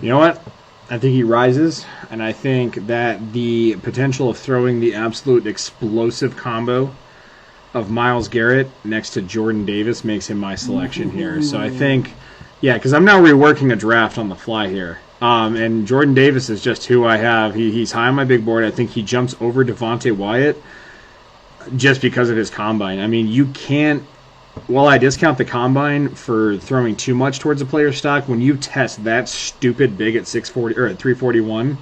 You know what? I think he rises, and I think that the potential of throwing the absolute explosive combo of Myles Garrett next to Jordan Davis makes him my selection here. So I think, because I'm now reworking a draft on the fly here. And Jordan Davis is just who I have. He's high on my big board. I think he jumps over Devonte Wyatt just because of his combine. I mean, you can't, while I discount the combine for throwing too much towards a player's stock, when you test that stupid big at 640 or at 341,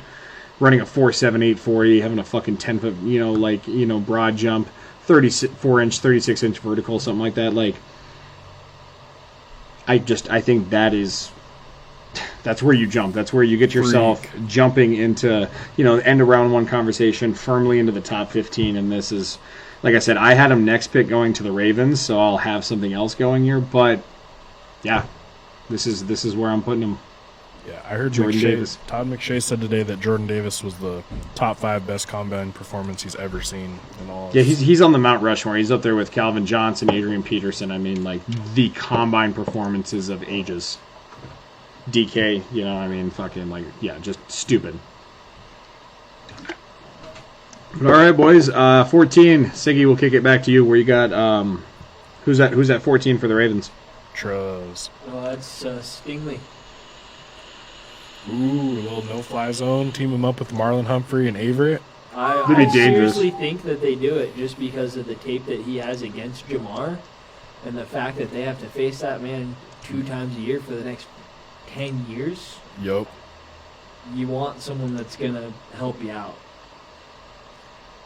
running a 4.7 840, having a fucking 10-foot, broad jump, 34-inch, 36-inch vertical, something like that, I think that's where you jump. That's where you get yourself jumping into, end of round 1 conversation firmly into the top 15. And this is, like I said, I had him next pick going to the Ravens, so I'll have something else going here. But yeah, this is where I'm putting him. Yeah, I heard Jordan Davis. Todd McShay said today that Jordan Davis was the top 5 best combine performance he's ever seen in all. Yeah, he's on the Mount Rushmore. He's up there with Calvin Johnson, Adrian Peterson. I mean, like, the combine performances of ages. DK, you know, I mean, fucking, like, yeah, just stupid. But all right, boys. 14. Siggy, we'll kick it back to you. Where you got? Who's at 14 for the Ravens? Truz. Well, that's Stingley. Ooh, a little no-fly zone. Team him up with Marlon Humphrey and Averett. I That'd be dangerous. seriously think that they do it just because of the tape that he has against Jamar and the fact that they have to face that man 2 times a year for the next 10 years. Yup. You want someone that's going to help you out.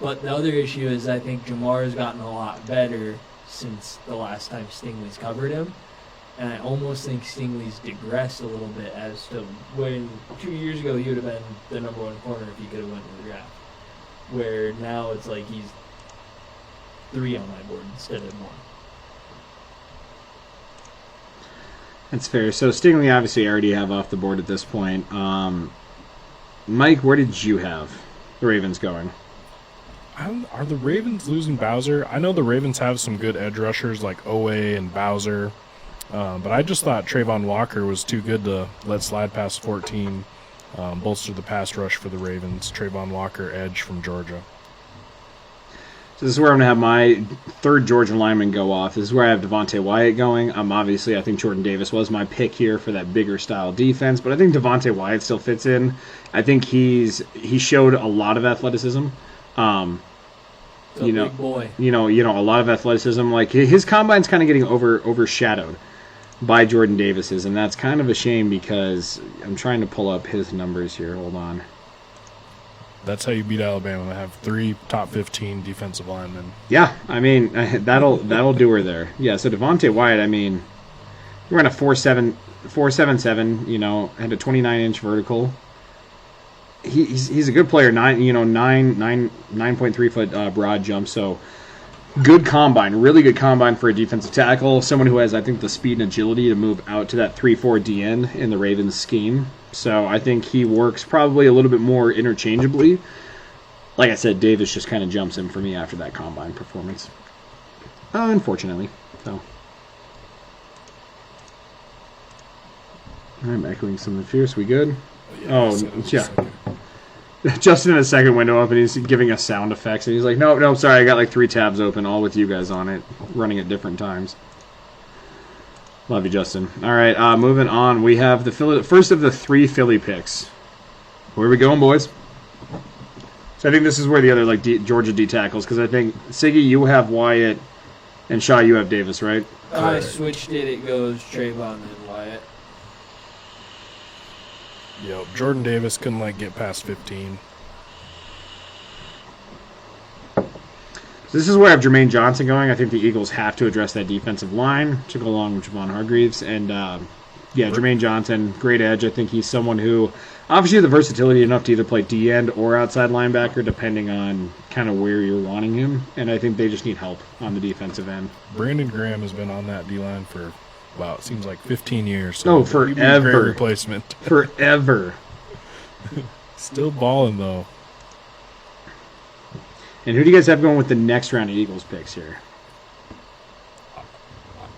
But the other issue is I think Jamar has gotten a lot better since the last time Stingley's covered him. And I almost think Stingley's digressed a little bit as to when 2 years ago he would have been the number 1 corner if he could have went to the draft. Where now it's like he's 3 on my board instead of 1. That's fair. So Stingley, obviously, I already have off the board at this point. Mike, where did you have the Ravens going? Are the Ravens losing Bowser? I know the Ravens have some good edge rushers like Owe and Bowser. But I just thought Trayvon Walker was too good to let slide past 14, bolster the pass rush for the Ravens. Trayvon Walker, edge from Georgia. So this is where I'm going to have my third Georgia lineman go off. This is where I have Devonte Wyatt going. Obviously, I think Jordan Davis was my pick here for that bigger style defense, but I think Devonte Wyatt still fits in. I think he showed a lot of athleticism. Big boy. A lot of athleticism. Like his combine's kind of getting overshadowed by Jordan Davis's, and that's kind of a shame because I'm trying to pull up his numbers here. Hold on. That's how you beat Alabama. They have 3 top 15 defensive linemen. Yeah, I mean that'll do her there. Yeah, so Devonte Wyatt, I mean, he ran a 4.77. You know, had a 29-inch vertical. He's a good player. 9.3 foot broad jump. So good combine, really good combine for a defensive tackle. Someone who has, I think, the speed and agility to move out to that 3-4 DN in the Ravens scheme. So I think he works probably a little bit more interchangeably. Like I said, Davis just kind of jumps in for me after that combine performance. Unfortunately. So. I'm echoing some of the fierce. We good? Yeah. Justin in a second window up, and he's giving us sound effects, and he's like, no, sorry, I got like 3 tabs open, all with you guys on it, running at different times. Love you, Justin. All right, moving on. We have the first of the 3 Philly picks. Where are we going, boys? So I think this is where the other Georgia D tackles, because I think, Siggy, you have Wyatt, and Shaw, you have Davis, right? I switched it. It goes Trayvon and Wyatt. Yep, Jordan Davis couldn't get past 15. This is where I have Jermaine Johnson going. I think the Eagles have to address that defensive line to go along with Javon Hargreaves. And, Jermaine Johnson, great edge. I think he's someone who obviously the versatility enough to either play D-end or outside linebacker, depending on kind of where you're wanting him. And I think they just need help on the defensive end. Brandon Graham has been on that D-line for, it seems like 15 years. So forever. Great replacement. Forever. Still balling, though. And who do you guys have going with the next round of Eagles picks here?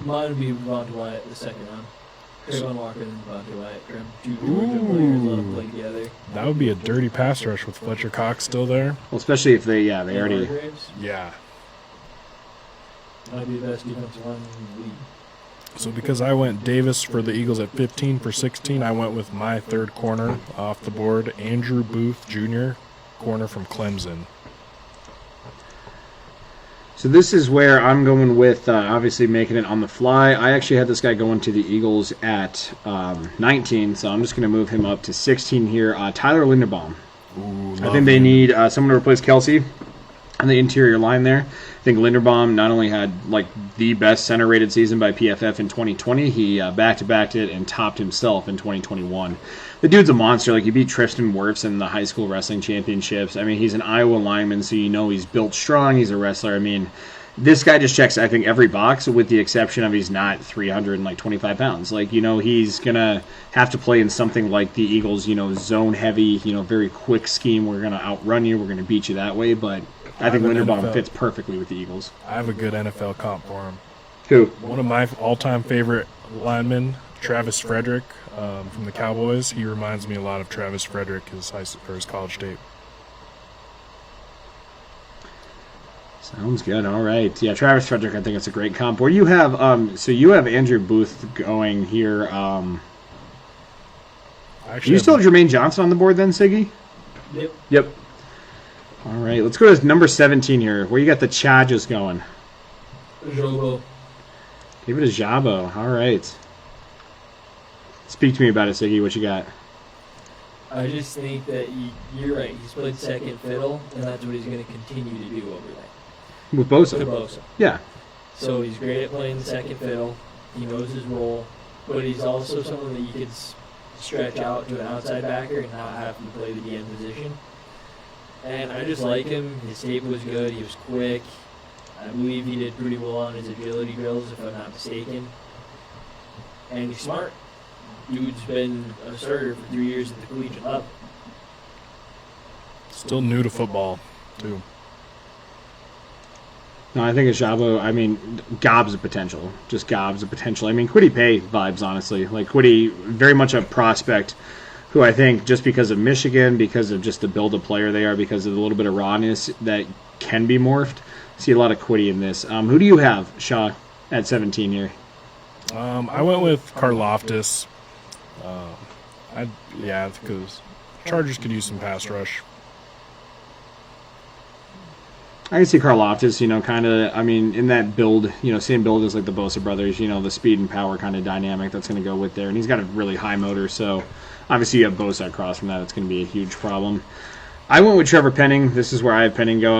Mine would be Devonte Wyatt the second round. Trayvon Walker and Devonte Wyatt. 2 Georgia players love to play together. That would be a dirty pass rush with Fletcher Cox still there. Well, especially if they already... Hargreaves Yeah. might be the best defensive line in the league. So because I went Davis for the Eagles at 15 for 16, I went with my third corner off the board, Andrew Booth Jr., corner from Clemson. So this is where I'm going with, obviously making it on the fly. I actually had this guy going to the Eagles at 19, so I'm just going to move him up to 16 here. Tyler Linderbaum. I think they need someone to replace Kelsey on the interior line there. I think Linderbaum not only had the best center rated season by PFF in 2020, he back-to-backed it and topped himself in 2021. The dude's a monster. He beat Tristan Wirfs in the high school wrestling championships. I mean, he's an Iowa lineman, so he's built strong. He's a wrestler. I mean, this guy just checks, I think, every box with the exception of he's not 325 pounds. Like, he's going to have to play in something like the Eagles, zone heavy, very quick scheme. We're going to outrun you. We're going to beat you that way. But I think Linderbaum fits perfectly with the Eagles. I have a good NFL comp for him. Who? One of my all-time favorite linemen, Travis Frederick from the Cowboys. He reminds me a lot of Travis Frederick, his college tape. Sounds good. All right. Yeah, Travis Frederick, I think it's a great comp. Where you have, so you have Andrew Booth going here. Are you still have Jermaine Johnson on the board then, Siggy? Yep. All right. Let's go to number 17 here. Where you got the Chargers going? Jobo. Give it a Jabo. All right. Speak to me about it, Siggy. What you got? I just think that you're right. He's played second fiddle, and that's what he's going to continue to do over there. With Bosa? With Bosa. Yeah. So he's great at playing the second fiddle. He knows his role, but he's also someone that you could stretch out to an outside backer and not have to play the DM position. And I just like him. His tape was good. He was quick. I believe he did pretty well on his agility drills, if I'm not mistaken. And he's smart. Dude's been a starter for 3 years at the collegiate level. Still new to football, too. No, I think Ajabo, gobs of potential. Just gobs of potential. Kwity Paye vibes, honestly. Like, Kwity, very much a prospect who I think just because of Michigan, because of just the build of player they are, because of a little bit of rawness that can be morphed. See a lot of Kwity in this. Who do you have, Shaw, at 17 here? I went with Carloftus. Because Chargers could use some pass rush. I can see Carloftus, in that build, same build as like the Bosa brothers, the speed and power kind of dynamic that's going to go with there. And he's got a really high motor, so obviously you have Bosa across from that. It's going to be a huge problem. I went with Trevor Penning. This is where I have Penning go.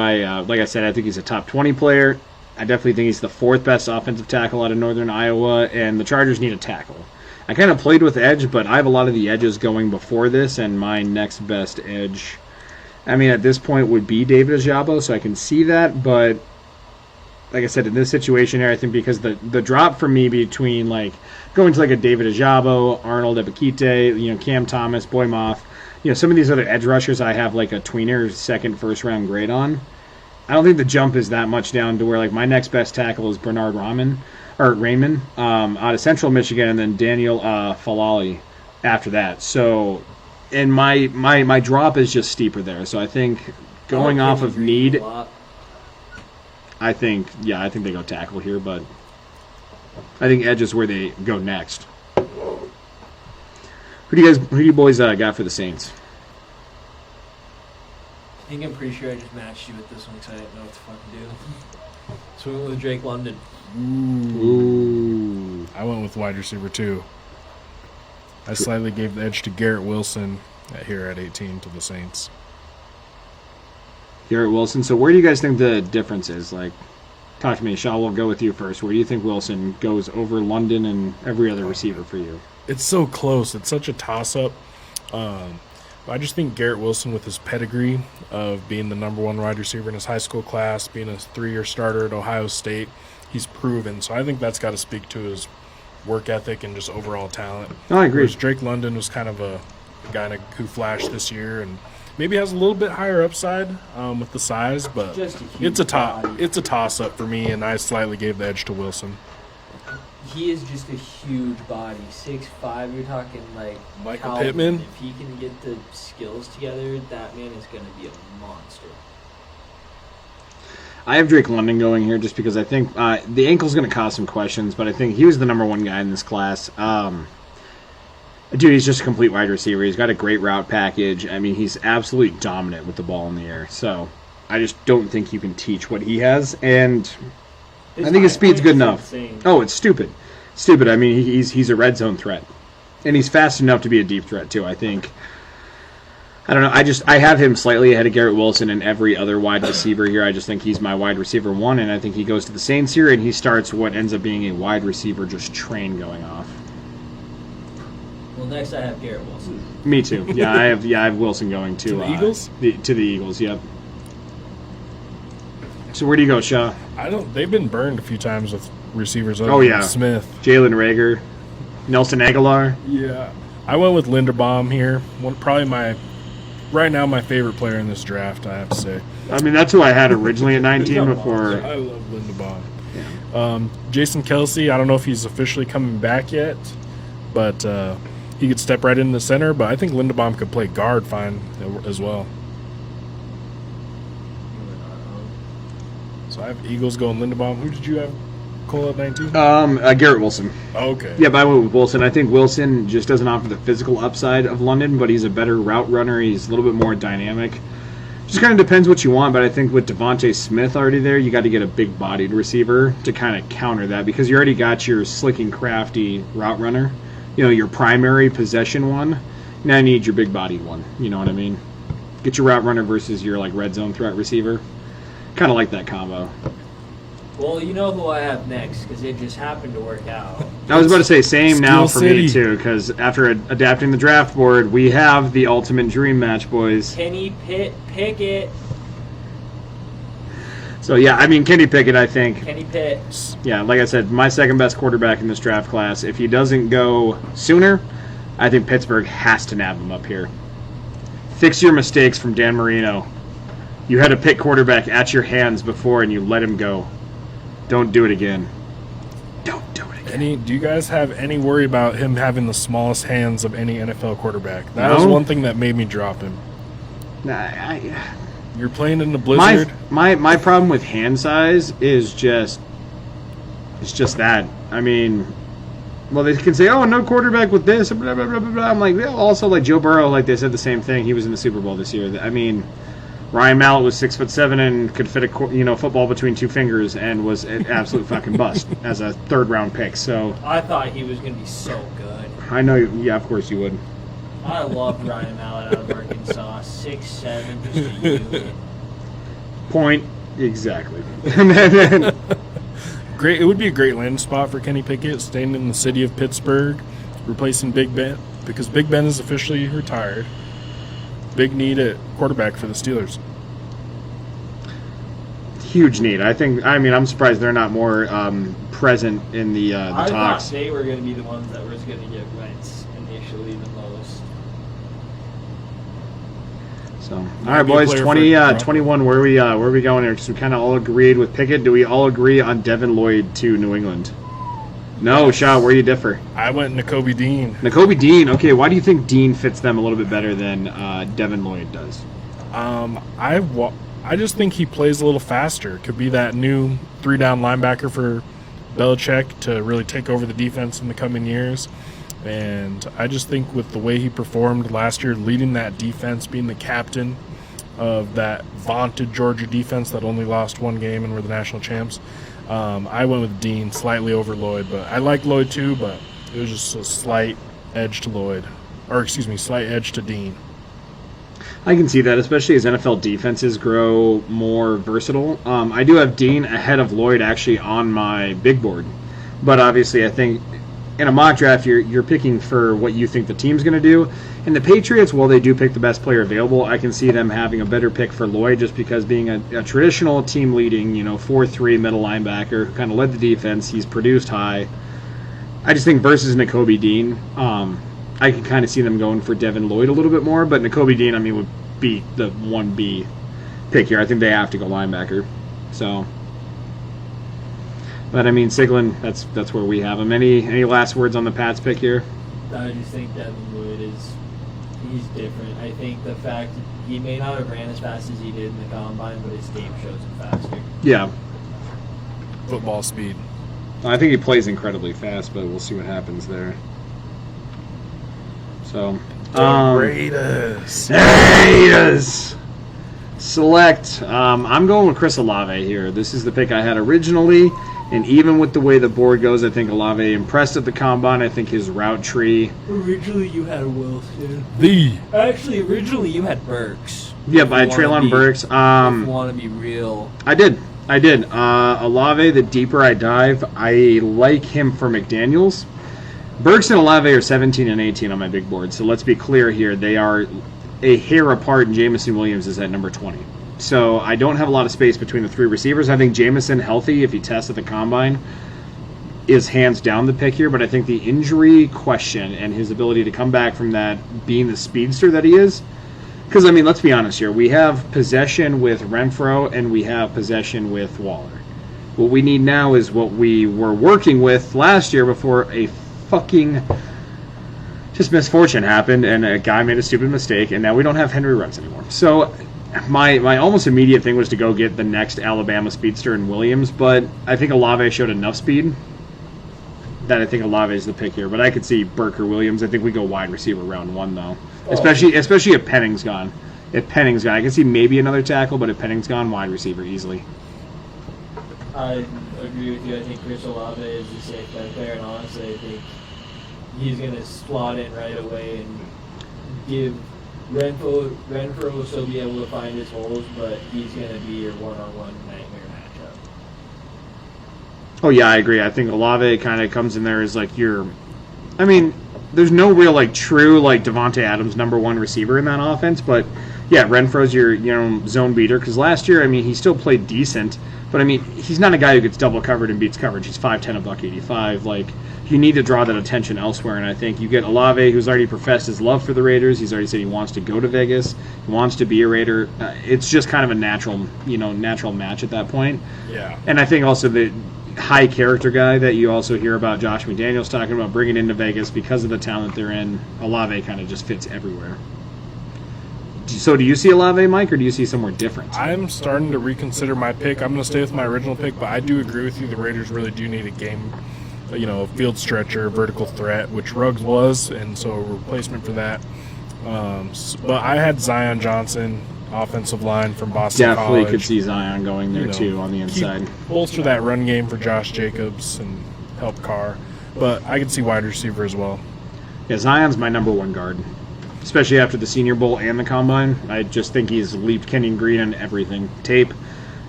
Like I said, I think he's a top 20 player. I definitely think he's the fourth best offensive tackle out of Northern Iowa, and the Chargers need a tackle. I kind of played with edge, but I have a lot of the edges going before this, and my next best edge, at this point would be David Ajabo, so I can see that, but like I said, in this situation here, I think because the drop for me between going to a David Ajabo, Arnold Ebiketie, Cam Thomas, Boymoff, some of these other edge rushers I have a tweener second, first round grade on. I don't think the jump is that much down to where my next best tackle is Bernard Raymond out of Central Michigan, and then Daniel Falali after that. So, and my drop is just steeper there. So I think going off of need, I think they go tackle here, but I think edge is where they go next. Who do you boys got for the Saints? I think I'm pretty sure I just matched you with this one because I didn't know what to fucking do. So we went with Drake London. Ooh. I went with wide receiver, too. I slightly gave the edge to Garrett Wilson here at 18 to the Saints. Garrett Wilson. So where do you guys think the difference is? Talk to me. Shaw, we'll go with you first. Where do you think Wilson goes over London and every other receiver for you? It's so close. It's such a toss-up. I just think Garrett Wilson, with his pedigree of being the number one wide receiver in his high school class, being a 3-year starter at Ohio State, he's proven. So I think that's got to speak to his work ethic and just overall talent. I agree. Whereas Drake London was kind of a guy who flashed this year and maybe has a little bit higher upside with the size, but it's a toss-up for me, and I slightly gave the edge to Wilson. He is just a huge body, 6'5". You're talking Michael Calvin. Pittman. If he can get the skills together, that man is going to be a monster. I have Drake London going here just because I think the ankle's going to cause some questions, but I think he was the number one guy in this class. Dude, he's just a complete wide receiver. He's got a great route package. He's absolutely dominant with the ball in the air. So I just don't think you can teach what he has, and I think his speed's good enough. Insane. Oh, it's stupid. He's a red zone threat, and he's fast enough to be a deep threat too. I think. I don't know. I have him slightly ahead of Garrett Wilson and every other wide receiver here. I just think he's my wide receiver one, and I think he goes to the Saints here, and he starts what ends up being a wide receiver just train going off. Well, next I have Garrett Wilson. Me too. Yeah, I have Wilson going to the Eagles. To the Eagles. Yep. So where do you go, Shaw? They've been burned a few times with receivers. Oh, yeah. Smith, Jalen Reagor, Nelson Aguilar. Yeah, I went with Linderbaum here. Right now my favorite player in this draft, I have to say. I mean, that's who I had originally at 19 before. I love Linderbaum. Yeah. Jason Kelsey, I don't know if he's officially coming back yet, but he could step right in the center. But I think Linderbaum could play guard fine as well. So I have Eagles going Linderbaum. Who did you have, Cole, at 19? Garrett Wilson. Okay. Yeah, but I went with Wilson. I think Wilson just doesn't offer the physical upside of London, but he's a better route runner. He's a little bit more dynamic. Just kind of depends what you want, but I think with Devonte Smith already there, you got to get a big-bodied receiver to kind of counter that because you already got your slick and crafty route runner, your primary possession one. Now you need your big-bodied one. You know what I mean? Get your route runner versus your red zone threat receiver. Kind of like that combo. Well, you know who I have next because it just happened to work out. I was about to say same now for Steel me City. too, because after adapting the draft board, we have the ultimate dream match, boys. Kenny Pickett. So yeah, I mean Kenny Pickett, I think. Kenny Pitt. Yeah, like I said, my second best quarterback in this draft class. If he doesn't go sooner, I think Pittsburgh has to nab him up here. Fix your mistakes from Dan Marino. You had a pick quarterback at your hands before and you let him go. Don't do it again. Don't do it again. Do you guys have any worry about him having the smallest hands of any NFL quarterback? That No. was one thing that made me drop him. You're playing in the blizzard. My problem with hand size is just that. I mean, well, they can say, oh, no quarterback with this, blah, blah, blah, blah, blah. I'm like, yeah, also like Joe Burrow, they said the same thing. He was in the Super Bowl this year. I mean, Ryan Mallett was 6'7" and could fit a football between two fingers and was an absolute fucking bust as a third-round pick. So I thought he was going to be so good. I know, yeah, of course you would. I loved Ryan Mallett out of Arkansas. 6'7", just a unit. Point exactly. Great. It would be a great landing spot for Kenny Pickett, staying in the city of Pittsburgh, replacing Big Ben because Big Ben is officially retired. Big need at quarterback for the Steelers. Huge need. I'm surprised they're not more present in the I talks. thought they were going to be the ones that was going to get Wentz initially the most. So, all right, boys, 21. Where are we going here? Because we kind of all agreed with Pickett. Do we all agree on Devin Lloyd to New England? No, Shaw, where do you differ? I went Nakobe Dean. Nakobe Dean. Okay, why do you think Dean fits them a little bit better than Devin Lloyd does? I just think he plays a little faster. Could be that new 3-down linebacker for Belichick to really take over the defense in the coming years. And I just think with the way he performed last year, leading that defense, being the captain of that vaunted Georgia defense that only lost one game and were the national champs, I went with Dean slightly over Lloyd. But I like Lloyd too, but it was just a slight edge to Lloyd. Or, slight edge to Dean. I can see that, especially as NFL defenses grow more versatile. I do have Dean ahead of Lloyd actually on my big board. But obviously I think in a mock draft, you're picking for what you think the team's going to do. And the Patriots, while they do pick the best player available, I can see them having a better pick for Lloyd just because being a traditional team-leading, 4-3 middle linebacker who kind of led the defense, he's produced high. I just think versus Nakobe Dean, I can kind of see them going for Devin Lloyd a little bit more, but Nakobe Dean, would be the 1B pick here. I think they have to go linebacker. So... But Siglin, that's where we have him. Any last words on the Pats pick here? I just think Devin Lloyd he's different. I think the fact he may not have ran as fast as he did in the combine, but his game shows him faster. Yeah. Football speed. I think he plays incredibly fast, but we'll see what happens there. So, Raiders. Select. I'm going with Chris Olave here. This is the pick I had originally. And even with the way the board goes, I think Olave impressed at the combine. I think his route tree. Originally, you had Wilson. Actually, originally you had Burks. Yeah, by Treylon Burks. Want to be real? I did. Olave, the deeper I dive, I like him for McDaniels. Burks and Olave are 17 and 18 on my big board. So let's be clear here. They are a hair apart, and Jameson Williams is at number 20. So I don't have a lot of space between the three receivers. I think Jameson, healthy, if he tests at the combine, is hands down the pick here. But I think the injury question and his ability to come back from that, being the speedster that he is, because, I mean, let's be honest here. We have possession with Renfro and we have possession with Waller. What we need now is what we were working with last year before a fucking just misfortune happened and a guy made a stupid mistake, and now we don't have Henry Ruggs anymore. So my almost immediate thing was to go get the next Alabama speedster in Williams, but I think Olave showed enough speed that I think Olave is the pick here. But I could see Burke or Williams. I think we go wide receiver round 1, though. Especially if Penning's gone. If Penning's gone, I can see maybe another tackle, but if Penning's gone, wide receiver easily. I agree with you. I think Chris Olave is the safe bet there, and honestly, I think he's going to slot in right away and give Renfro will still be able to find his holes, but he's going to be your one-on-one nightmare matchup. Oh, yeah, I agree. I think Olave kind of comes in there as like I mean, there's no real like true like Devonte Adams #1 receiver in that offense, but yeah, Renfro's your zone beater, because last year, I mean, he still played decent, but I mean, he's not a guy who gets double covered and beats coverage. He's 5'10", $185. Like, you need to draw that attention elsewhere, and I think you get Olave, who's already professed his love for the Raiders. He's already said he wants to go to Vegas. He wants to be a Raider. It's just kind of a natural match at that point. Yeah. And I think also the high character guy that you also hear about Josh McDaniels talking about bringing into Vegas because of the talent they're in, Olave kind of just fits everywhere. So do you see Olave, Mike, or do you see somewhere different? I'm starting to reconsider my pick. I'm going to stay with my original pick, but I do agree with you. The Raiders really do need a game, a field stretcher, vertical threat, which Ruggs was, and so a replacement for that. But I had Zion Johnson, offensive line from Boston Definitely College. Could see Zion going there too on the inside. Bolster that run game for Josh Jacobs and help Carr. But I could see wide receiver as well. Yeah, Zion's my #1 guard, especially after the Senior Bowl and the Combine. I just think he's leaped Kenyon Green on everything. Tape,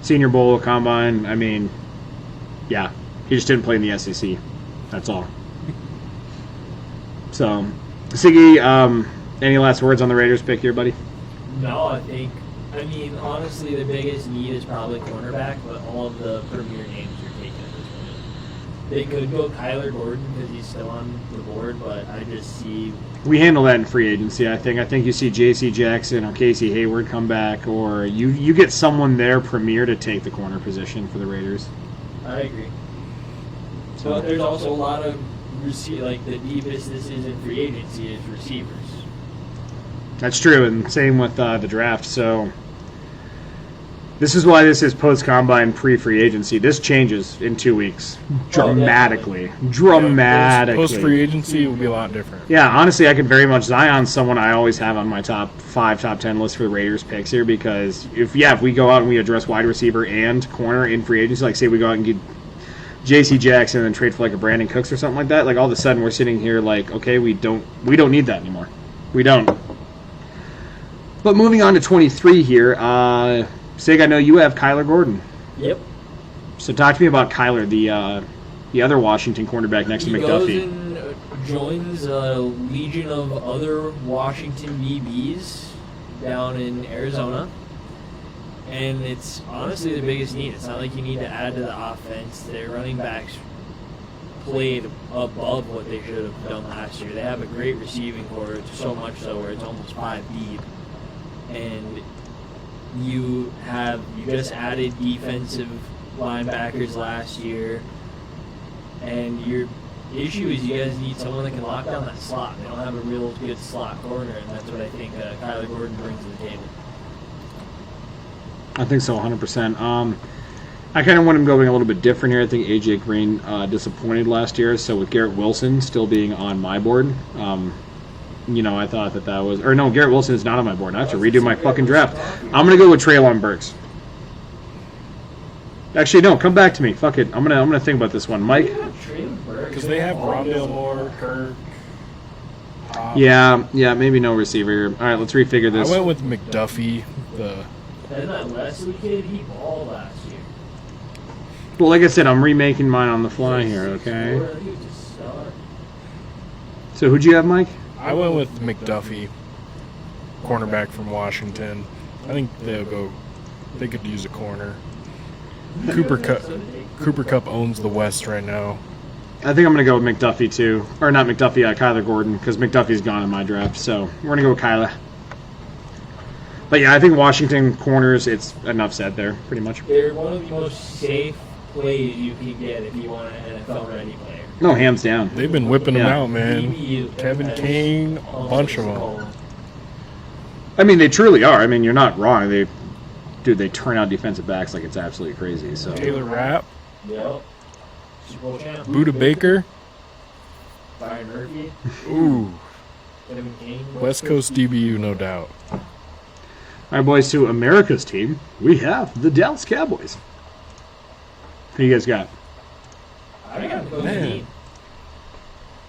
Senior Bowl, Combine. I mean, yeah, he just didn't play in the SEC. That's all. So, Siggy, any last words on the Raiders pick here, buddy? No, I mean, honestly, the biggest need is probably cornerback, but all of the premier names are taken at this point. They could go Kyler Gordon because he's still on the board, but I just see... We handle that in free agency, I think. I think you see J.C. Jackson or Casey Hayward come back, or you get someone there premier to take the corner position for the Raiders. I agree. But there's also a lot of the deepest this is in free agency is receivers. That's true, and same with the draft. So this is why this is post-combine, pre-free agency. This changes in 2 weeks dramatically. Post-free agency will be a lot different. Yeah, honestly, I could very much Zion's someone I always have on my top 5, top 10 list for the Raiders picks here, because if we go out and we address wide receiver and corner in free agency, like say we go out and get J.C. Jackson and then trade for like a Brandon Cooks or something like that, like all of a sudden we're sitting here like, okay, we don't need that anymore. We don't. But moving on to 23 here, Sig, I know you have Kyler Gordon. Yep. So talk to me about Kyler, the other Washington cornerback next to McDuffie. He goes and joins a legion of other Washington DBs down in Arizona. And it's honestly the biggest need. It's not like you need to add to the offense. Their running backs played above what they should have done last year. They have a great receiving core, so much so where it's almost 5 deep. And you just added defensive linebackers last year, and your issue is you guys need someone that can lock down that slot. They don't have a real good slot corner, and that's what I think Kyler Gordon brings to the table. I think so, 100%. I kind of want him going a little bit different here. I think A.J. Green disappointed last year, so with Garrett Wilson still being on my board, I thought that was... Or no, Garrett Wilson is not on my board. I have to redo my fucking draft. I'm going to go with Treylon Burks. Actually, no, come back to me. Fuck it. I'm gonna think about this one. Mike? Because they have Rondale Moore, Kirk... Yeah, maybe no receiver. All right, let's refigure this. I went with McDuffie. And that Leslie kid, he balled last year. Well, like I said, I'm remaking mine on the fly here, okay? So who'd you have, Mike? I went with McDuffie, cornerback from Washington. I think they'll go They could use a corner. Cooper Kupp owns the West right now. I think I'm going to go with McDuffie, too. Or not McDuffie, Kyler Gordon, because McDuffie's gone in my draft. So we're going to go with Kyler. But yeah, I think Washington corners, it's enough said there, pretty much. They're one of the most safe plays you can get if you want an NFL-ready player. No, hands down. They've been whipping them Yeah. out, man. Kevin King, a bunch of them. I mean, they truly are. I mean, you're not wrong. They turn out defensive backs like it's absolutely crazy. So Taylor Rapp, Yep. Super Bowl champ. Buda Baker. Byron Murphy. Ooh, Kevin King. West Coast DBU, no doubt. All right, boys, to America's team, we have the Dallas Cowboys. Who you guys got? I got the Man. team.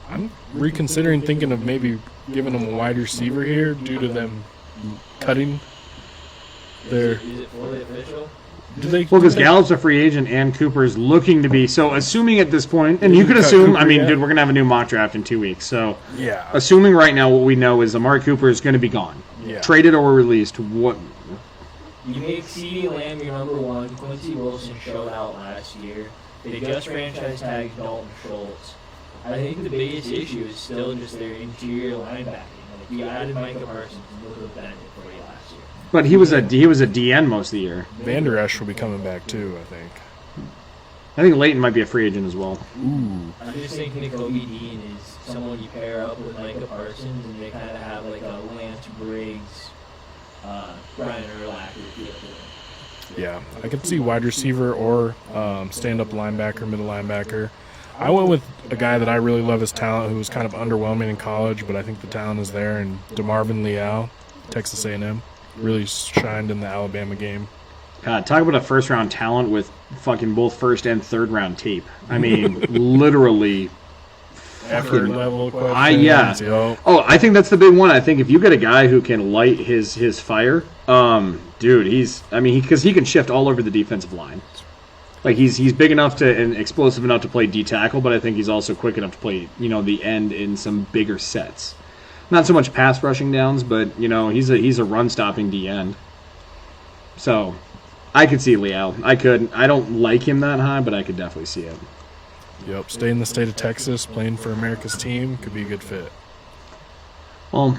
I'm reconsidering thinking of maybe giving them a wide receiver here due to them cutting their. Is it fully official? Do they? Well, because Gallup's a free agent and Cooper's looking to be. So, assuming at this point, and you You could cut assume, Cooper I mean, yet? dude, we're going to have a new mock draft in 2 weeks. So, Yeah. assuming right now what we know is Amari Cooper is going to be gone. Yeah. Traded or released. What? You make CeeDee Lamb your number one. Quincy Wilson showed out last year. They just franchise tagged Dalton Schultz. I think the biggest issue is still just their interior linebacking. Like you added Micah Parsons and look what that did for you last year. But he was a DN most of the year. Van Der Esch will be coming back too, I think. I think Leighton might be a free agent as well. Ooh. I just think Nakobe Dean is someone you pair up with Micah Parsons and they kind of have like a Lance Briggs, Brian Urlacher feel to them. Yeah, I could see wide receiver or stand-up linebacker, middle linebacker. I went with a guy that I really love his talent, who was kind of underwhelming in college, but I think the talent is there. And DeMarvin Leal, Texas A&M, really shined in the Alabama game. God, talk about a first-round talent with fucking both first and third-round tape. I mean, literally. Effort level questions. Yeah. Yo. Oh, I think that's the big one. I think if you get a guy who can light his fire, dude, because he can shift all over the defensive line. Like he's big enough to and explosive enough to play D tackle, but I think he's also quick enough to play the end in some bigger sets. Not so much pass rushing downs, but he's a run stopping D end. So I could see Leal. I don't like him that high, but I could definitely see it. Yep, stay in the state of Texas, playing for America's team, could be a good fit. Well,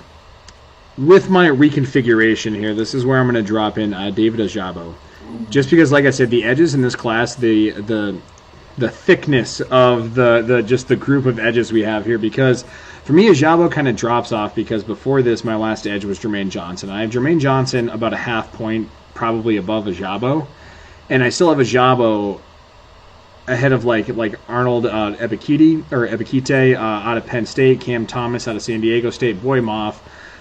with my reconfiguration here, this is where I'm going to drop in David Ojabo. Just because, like I said, the edges in this class, the thickness of the group of edges we have here, because for me, Ojabo kind of drops off because before this, my last edge was Jermaine Johnson. I have Jermaine Johnson about a half point probably above Ojabo, and I still have Ojabo ahead of like Arnold Ebikite out of Penn State, Cam Thomas out of San Diego State, Boy Moff,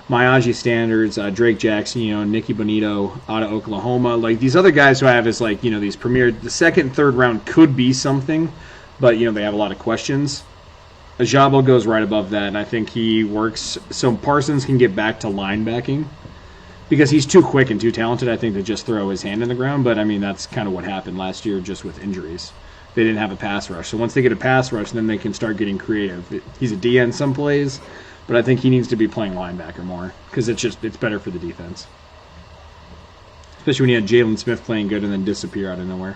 Myaji Standards, Drake Jackson, Nicky Bonito out of Oklahoma. Like these other guys who I have is like these premier. The second and third round could be something, but they have a lot of questions. Ojabo goes right above that, and I think he works so Parsons can get back to linebacking because he's too quick and too talented. I think to just throw his hand in the ground, but I mean that's kind of what happened last year just with injuries. They didn't have a pass rush. So once they get a pass rush, then they can start getting creative. He's a DN some plays, but I think he needs to be playing linebacker more because it's better for the defense. Especially when you had Jalen Smith playing good and then disappear out of nowhere.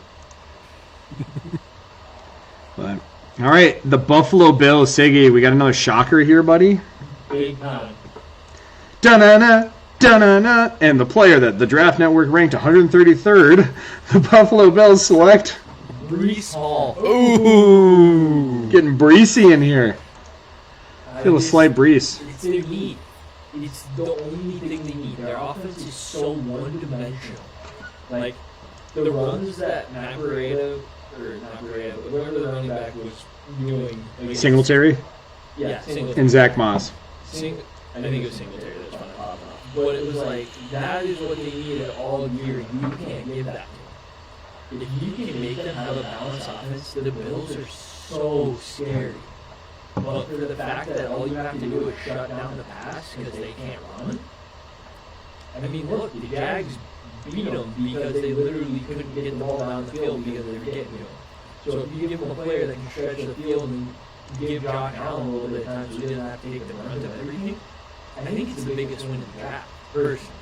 But all right, the Buffalo Bills, Siggy, we got another shocker here, buddy. Big time. Da-na-na, da-na-na. And the player that the Draft Network ranked 133rd, the Buffalo Bills select Brees Hall. Ooh. getting breezy in here. Feel a slight breeze. It's their need. It's the only thing they need. Their offense is so one-dimensional. Like, the runs that whoever the running back was doing. against- Singletary Yeah, Singletary. and Zach Moss. I think it was Singletary that was trying to pop off. But it was like, that is what they needed all year. You can't give that to them. If you can make them have a balanced offense, the Bills are so scary. But for the fact that all you have to do is shut down the pass because they can't run. I mean, look, the Jags beat them because they literally couldn't get the ball down the field because they were getting to them. So if you give them a player that can stretch the field and give Josh Allen a little bit of time so he doesn't have to take the brunt of everything, I think it's the biggest win in the draft, personally.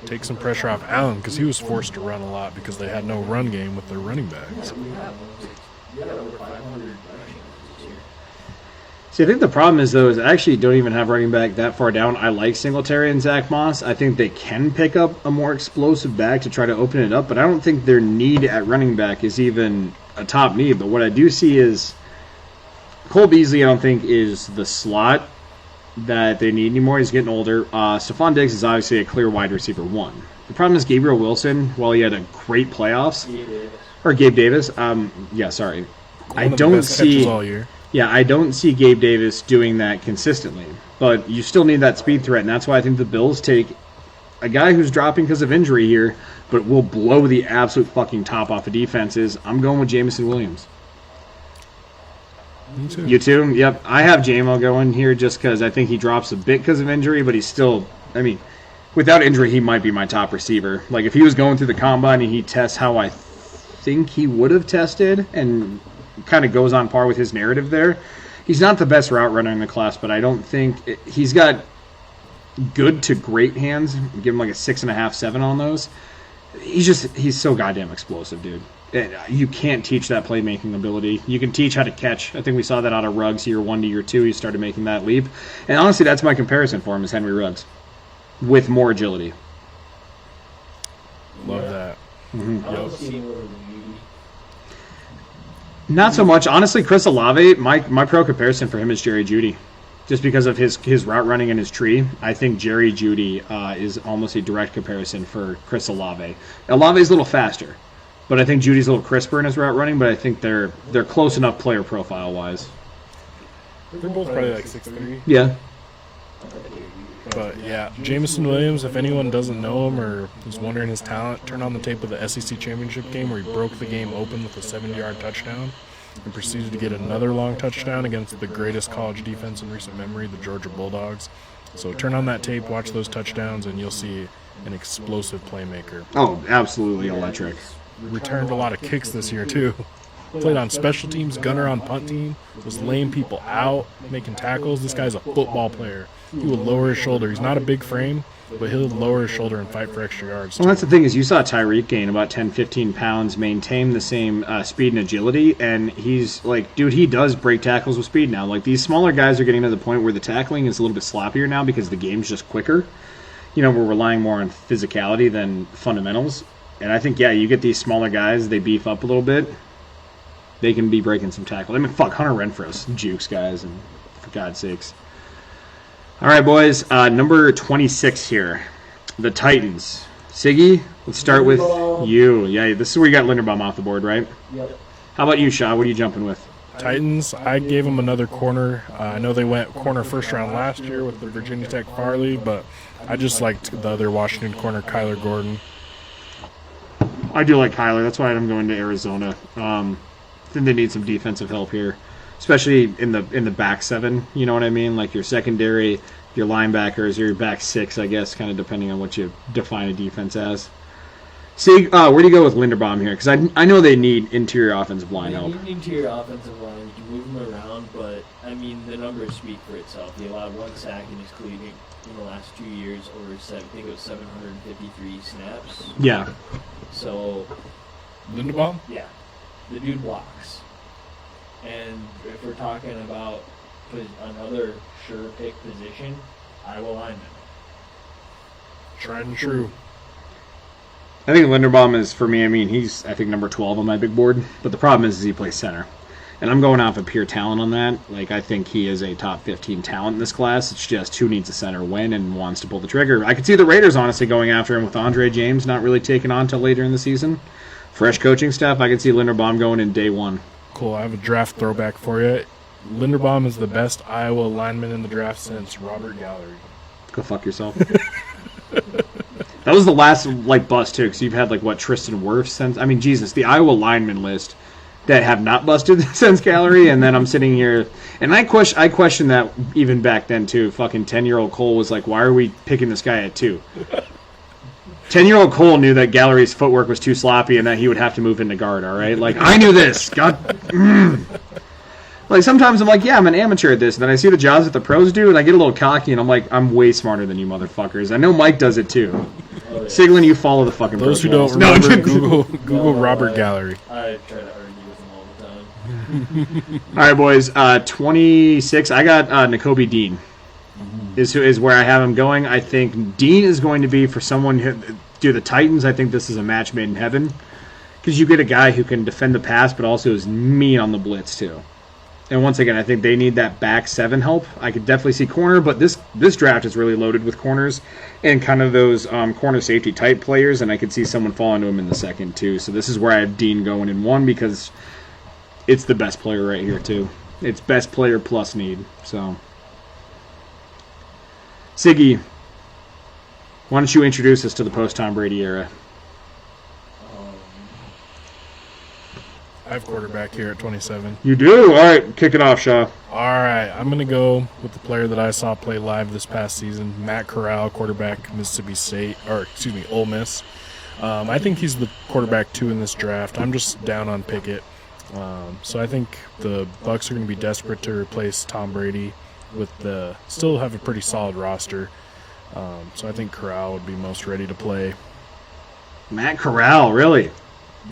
take some pressure off Allen because he was forced to run a lot because they had no run game with their running backs. We got over 500 rushing this year. See, I think the problem is, though, is I actually don't even have running back that far down. I like Singletary and Zach Moss. I think they can pick up a more explosive back to try to open it up, but I don't think their need at running back is even a top need. But what I do see is Cole Beasley, I don't think, is the slot that they need anymore. He's getting older. Stephon Diggs is obviously a clear wide receiver one. The problem is Gabriel Wilson, while he had a great playoffs, Gabe Davis. Yeah, sorry. I don't see all year. Yeah, I don't see Gabe Davis doing that consistently. But you still need that speed threat, and that's why I think the Bills take a guy who's dropping because of injury here, but will blow the absolute fucking top off of defenses. I'm going with Jameson Williams. Me too. You too? Yep. I have JMO going here just because I think he drops a bit because of injury, but he's still, I mean, without injury, he might be my top receiver. Like, if he was going through the combine and he tests how I think he would have tested and kind of goes on par with his narrative there, he's not the best route runner in the class, but I don't think he's got good to great hands. Give him like a 6.5, 7 on those. He's so goddamn explosive, dude. You can't teach that playmaking ability. You can teach how to catch. I think we saw that out of Ruggs year 1 to year 2. He started making that leap. And honestly, that's my comparison for him is Henry Ruggs with more agility. Love that. Mm-hmm. Not so much. Honestly, Chris Olave, my pro comparison for him is Jerry Jeudy. Just because of his route running and his tree, I think Jerry Jeudy is almost a direct comparison for Chris Olave. Olave's a little faster, but I think Judy's a little crisper in his route running, but I think they're close enough player profile-wise. They're both probably like 6'3". Yeah. But, yeah, Jameson Williams, if anyone doesn't know him or is wondering his talent, turn on the tape of the SEC Championship game where he broke the game open with a 70-yard touchdown and proceeded to get another long touchdown against the greatest college defense in recent memory, the Georgia Bulldogs. So turn on that tape, watch those touchdowns, and you'll see an explosive playmaker. Oh, absolutely electric. Returned a lot of kicks this year, too. Played on special teams, gunner on punt team, was laying people out, making tackles. This guy's a football player. He will lower his shoulder. He's not a big frame, but he'll lower his shoulder and fight for extra yards. Well, that's the thing is you saw Tyreek gain about 10, 15 pounds, maintain the same speed and agility, and he's like, dude, he does break tackles with speed now. Like, these smaller guys are getting to the point where the tackling is a little bit sloppier now because the game's just quicker. You know, we're relying more on physicality than fundamentals. And I think, yeah, you get these smaller guys, they beef up a little bit. They can be breaking some tackles. I mean, fuck, Hunter Renfro's jukes guys, and for God's sakes. All right, boys, number 26 here, the Titans. Siggy, let's start with you. Yeah, this is where you got Linderbaum off the board, right? Yep. How about you, Shaw? What are you jumping with? Titans, I gave them another corner. I know they went corner first round last year with the Virginia Tech Farley, but I just liked the other Washington corner, Kyler Gordon. I do like Kyler. That's why I'm going to Arizona. I think they need some defensive help here, especially in the back seven. You know what I mean? Like your secondary, your linebackers, your back six, I guess, kind of depending on what you define a defense as. See, where do you go with Linderbaum here? Because I know they need interior offensive line help. They need interior offensive line. You can move them around, but, I mean, the numbers speak for itself. He allowed 1 sack in his collegiate in the last 2 years, or I think it was 753 snaps. Yeah. So, Linderbaum? yeah, the dude blocks. And if we're talking about another sure pick position, Iowa lineman. Tried and true. I think Linderbaum is, for me, I mean, he's, I think, number 12 on my big board. But the problem is he plays center. And I'm going off of pure talent on that. Like, I think he is a top 15 talent in this class. It's just who needs a center when and wants to pull the trigger. I could see the Raiders, honestly, going after him with Andre James not really taking on until later in the season. Fresh coaching staff, I could see Linderbaum going in day one. Cool, I have a draft throwback for you. Linderbaum is the best Iowa lineman in the draft since Robert Gallery. Go fuck yourself. That was the last, like, bust, too, because you've had, like, what, Tristan Wirfs since... I mean, Jesus, the Iowa lineman list that have not busted since Gallery, and then I'm sitting here... And I question that even back then, too. Fucking 10-year-old Cole was like, why are we picking this guy at 2? 10-year-old Cole knew that Gallery's footwork was too sloppy and that he would have to move into guard, all right? Like, I knew this. God... Like, sometimes I'm like, yeah, I'm an amateur at this, and then I see the jobs that the pros do, and I get a little cocky, and I'm like, I'm way smarter than you motherfuckers. I know Mike does it, too. yeah. Siglin, you follow the fucking Those who protocols. don't remember, No, Google Robert Gallery. I try to argue with him all the time. All right, boys. 26. I got Nakobe Dean. Is where I have him going. I think Dean is going to be for someone who, the Titans. I think this is a match made in heaven because you get a guy who can defend the pass, but also is mean on the blitz too. And once again, I think they need that back seven help. I could definitely see corner, but this draft is really loaded with corners and kind of those corner safety type players, and I could see someone fall into him in the second too. So this is where I have Dean going in one because it's the best player right here too. It's best player plus need. So, Siggy, why don't you introduce us to the post-Tom Brady era? I have quarterback here at 27. You do? All right, kick it off, Shaw. All right, I'm going to go with the player that I saw play live this past season, Matt Corral, quarterback, Mississippi State, Ole Miss. I think he's the quarterback 2 in this draft. I'm just down on Pickett. So I think the Bucs are going to be desperate to replace Tom Brady still have a pretty solid roster. So I think Corral would be most ready to play. Matt Corral, really?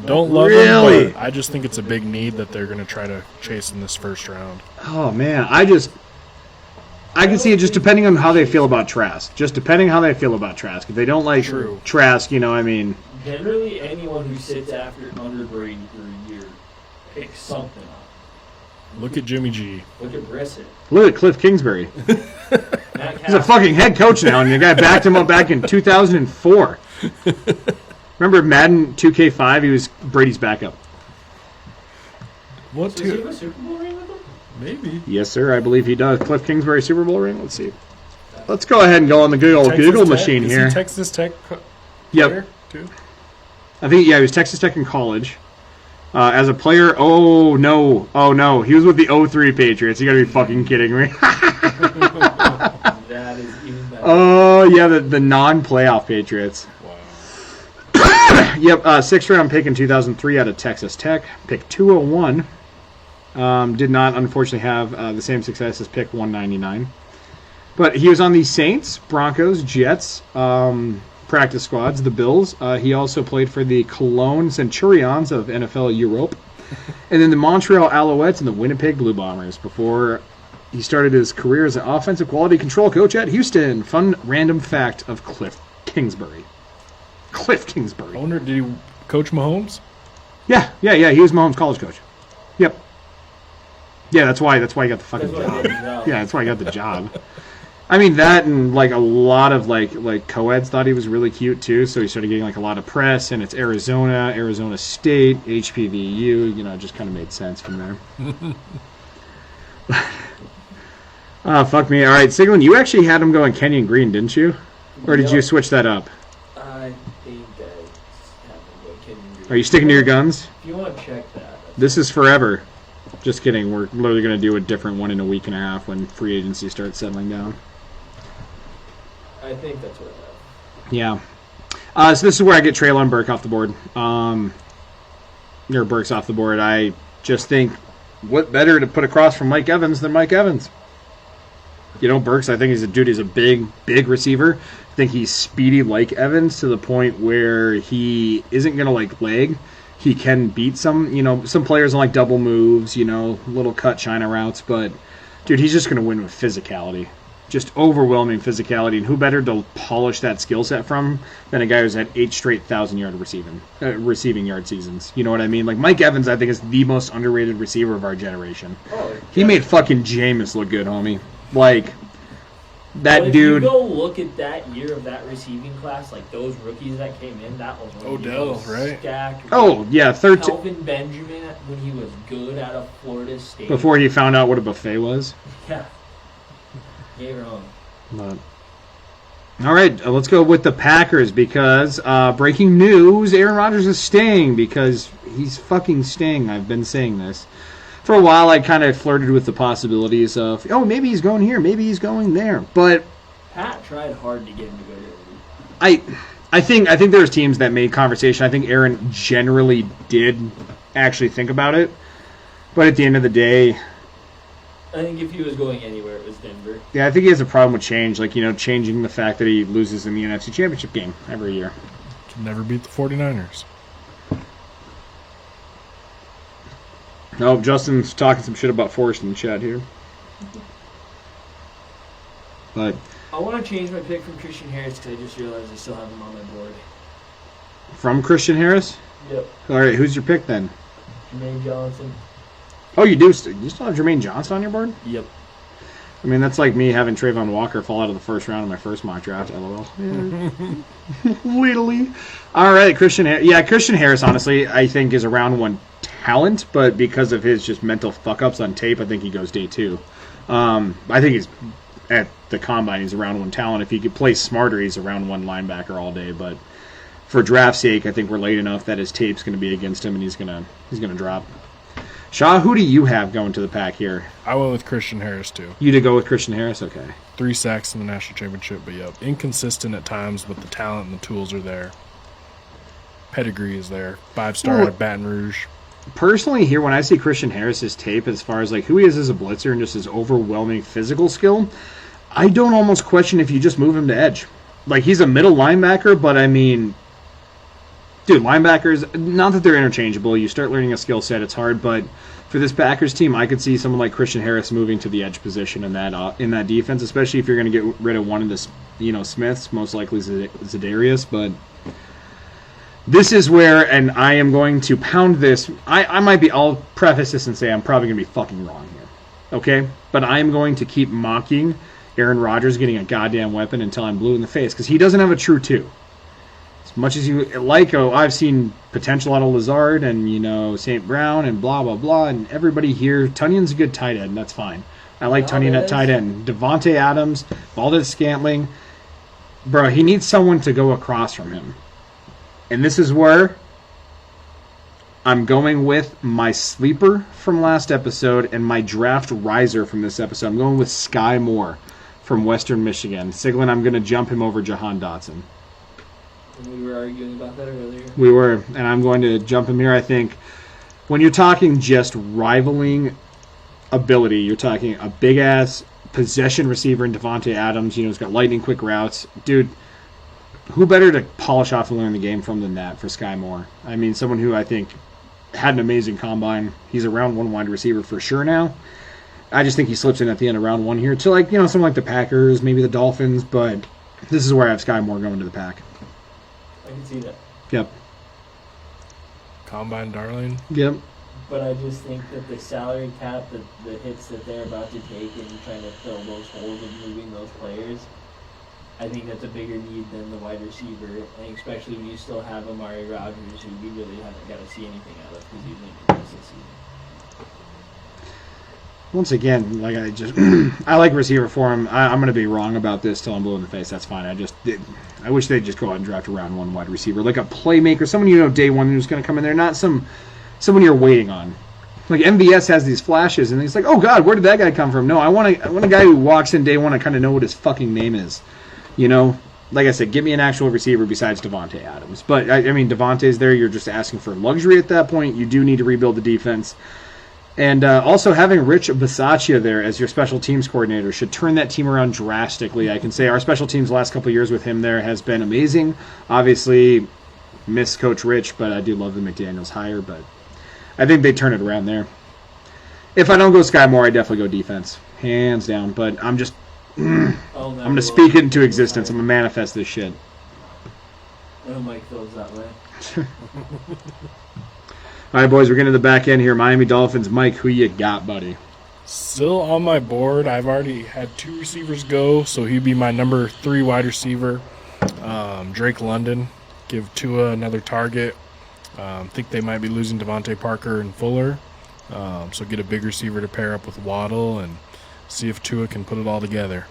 Don't love Really? him, but I just think it's a big need that they're going to try to chase in this first round. Oh, man. I can see it just depending on how they feel about Trask. Just depending how they feel about Trask. If they don't like True. Trask, I mean... Generally, anyone who sits under Brady for a year picks something up. Look at Jimmy G. Look at Brissett. Look at Cliff Kingsbury. Matt He's a fucking head coach now, and the guy backed him up back in 2004. Remember Madden 2K5? He was Brady's backup. What Does he have a Super Bowl ring with him? Maybe. Yes, sir. I believe he does. Cliff Kingsbury Super Bowl ring? Let's see. Let's go ahead and go on the good old Google machine Is here. he Texas Tech Yep. player, too? I think, he was Texas Tech in college. As a player, oh, no. He was with the 03 Patriots. You got to be fucking kidding me. That is even better. Oh, yeah, the non-playoff Patriots. Wow. Yep, 6th round pick in 2003 out of Texas Tech. Pick 201. Did not, unfortunately, have the same success as pick 199. But he was on the Saints, Broncos, Jets, practice squads, the Bills. He also played for the Cologne Centurions of NFL Europe. And then the Montreal Alouettes and the Winnipeg Blue Bombers before he started his career as an offensive quality control coach at Houston. Fun random fact of Cliff Kingsbury. Cliff I Kingsbury. wonder, did he coach Mahomes? Yeah. He was Mahomes' college coach. Yep. Yeah, that's why he got the fucking That's why job. he got the job. Yeah, that's why he got the job. I mean, that and like a lot of like co-eds thought he was really cute too, so he started getting like a lot of press. And it's Arizona State, HPVU. It just kind of made sense from there. Fuck me. All right, Siglin, you actually had him going Kenyon Green, didn't you? Or did you switch that up? I think that happened with Kenyon Green. Are you sticking to your guns? If you want to check that. This is forever. Just kidding. We're literally going to do a different one in a week and a half when free agency starts settling down. I think that's what it happened. Yeah. So this is where I get Treylon Burke off the board. Burke's off the board. I just think what better to put across from Mike Evans than Mike Evans? Burks, I think he's a big receiver. I think he's speedy like Evans to the point where he isn't going to like leg. He can beat some players on like double moves, little cut China routes, but dude, he's just going to win with physicality. Just overwhelming physicality, and who better to polish that skill set from than a guy who's had 8 straight 1,000-yard receiving yard seasons? You know what I mean? Like Mike Evans, I think is the most underrated receiver of our generation. Oh, He made fucking Jameis look good, homie. Like that if dude. you go look at that year of that receiving class, like those rookies that came in, that was when Odell, he was right? Stacked. Oh yeah, 13 Calvin Benjamin when he was good out of Florida State. before he found out what a buffet was. Yeah. Gave her on. But all right, let's go with the Packers because breaking news: Aaron Rodgers is staying because he's fucking staying. I've been saying this for a while. I kind of flirted with the possibilities of, maybe he's going here, maybe he's going there. But Pat tried hard to get him to go to Italy. I think there's teams that made conversation. I think Aaron generally did actually think about it, but at the end of the day, I think if he was going anywhere, it was Denver. Yeah, I think he has a problem with change, like, changing the fact that he loses in the NFC Championship game every year. Can never beat the 49ers. No, Justin's talking some shit about Forrest in the chat here. But I want to change my pick from Christian Harris because I just realized I still have him on my board. from Christian Harris? Yep. All right, who's your pick then? Jermaine Johnson. Oh, you do. You still have Jermaine Johnson on your board? Yep. I mean, that's like me having Trayvon Walker fall out of the first round of my first mock draft. LOL. Literally. All right, Christian Harris, honestly, I think is a round one talent, but because of his just mental fuck-ups on tape, I think he goes day two. I think he's at the combine, he's a round one talent. If he could play smarter, he's a round one linebacker all day. But for draft sake, I think we're late enough that his tape's going to be against him, and he's gonna drop. Shaw, who do you have going to the pack here? I went with Christian Harris, too. You did go with Christian Harris? Okay. 3 sacks in the national championship, but yep, inconsistent at times, but the talent and the tools are there. Pedigree is there. 5-star at Baton Rouge. Personally, here, when I see Christian Harris's tape, as far as like who he is as a blitzer and just his overwhelming physical skill, I don't almost question if you just move him to edge. Like, he's a middle linebacker, but I mean, dude, linebackers, not that they're interchangeable. You start learning a skill set, it's hard, but for this Packers team, I could see someone like Christian Harris moving to the edge position in that defense, especially if you're going to get rid of one of the Smiths, most likely Za'Darius, but this is where, and I am going to pound this. I'll preface this and say I'm probably going to be fucking wrong here. Okay? But I am going to keep mocking Aaron Rodgers getting a goddamn weapon until I'm blue in the face, because he doesn't have a true two. As much as you like, I've seen potential out of Lazard and, St. Brown and blah, blah, blah, and everybody here. Tunyon's a good tight end. That's fine. I like Tunyon at tight end. Devonte Adams, Valdez-Scantling. Bro, he needs someone to go across from him. And this is where I'm going with my sleeper from last episode and my draft riser from this episode. I'm going with Sky Moore from Western Michigan. Siglin, I'm going to jump him over Jahan Dotson. We were arguing about that earlier. We were, and I'm going to jump him here. I think when you're talking just rivaling ability, you're talking a big-ass possession receiver in Devonte Adams. He's got lightning-quick routes. Dude, who better to polish off and learn the game from than that for Sky Moore? I mean, someone who I think had an amazing combine. He's a round one wide receiver for sure now. I just think he slips in at the end of round one here to, something like the Packers, maybe the Dolphins, but this is where I have Sky Moore going to the pack. I can see that. Yep. Combine darling. Yep. But I just think that the salary cap, the hits that they're about to take and trying to fill those holes of moving those players, I think that's a bigger need than the wide receiver, and especially when you still have Amari Rodgers, who we really haven't got to see anything out of because he's been this season. Once again, I like receiver for him. I'm going to be wrong about this till I'm blue in the face. That's fine. I wish they'd just go out and draft a round one wide receiver, like a playmaker, someone day one who's going to come in there, not someone you're waiting on. Like MVS has these flashes, and he's like, oh God, where did that guy come from? No, I want a guy who walks in day one and kind of know what his fucking name is. Like I said, give me an actual receiver besides Devonte Adams. But I mean, Devontae's there. You're just asking for luxury at that point. You do need to rebuild the defense. And also having Rich Bisaccia there as your special teams coordinator should turn that team around drastically. I can say our special teams the last couple of years with him there has been amazing. Obviously, miss Coach Rich, but I do love the McDaniels hire. But I think they turn it around there. If I don't go Sky Moore, I definitely go defense. Hands down. But I'm just... I'm going to speak it into existence. I'm going to manifest this shit. I know Mike feels that way. All right, boys, we're getting to the back end here. Miami Dolphins. Mike, who you got, buddy? Still on my board. I've already had 2 receivers go, so he'd be my number 3 wide receiver. Drake London. Give Tua another target. Think they might be losing Devontae Parker and Fuller. So get a big receiver to pair up with Waddle and see if Tua can put it all together.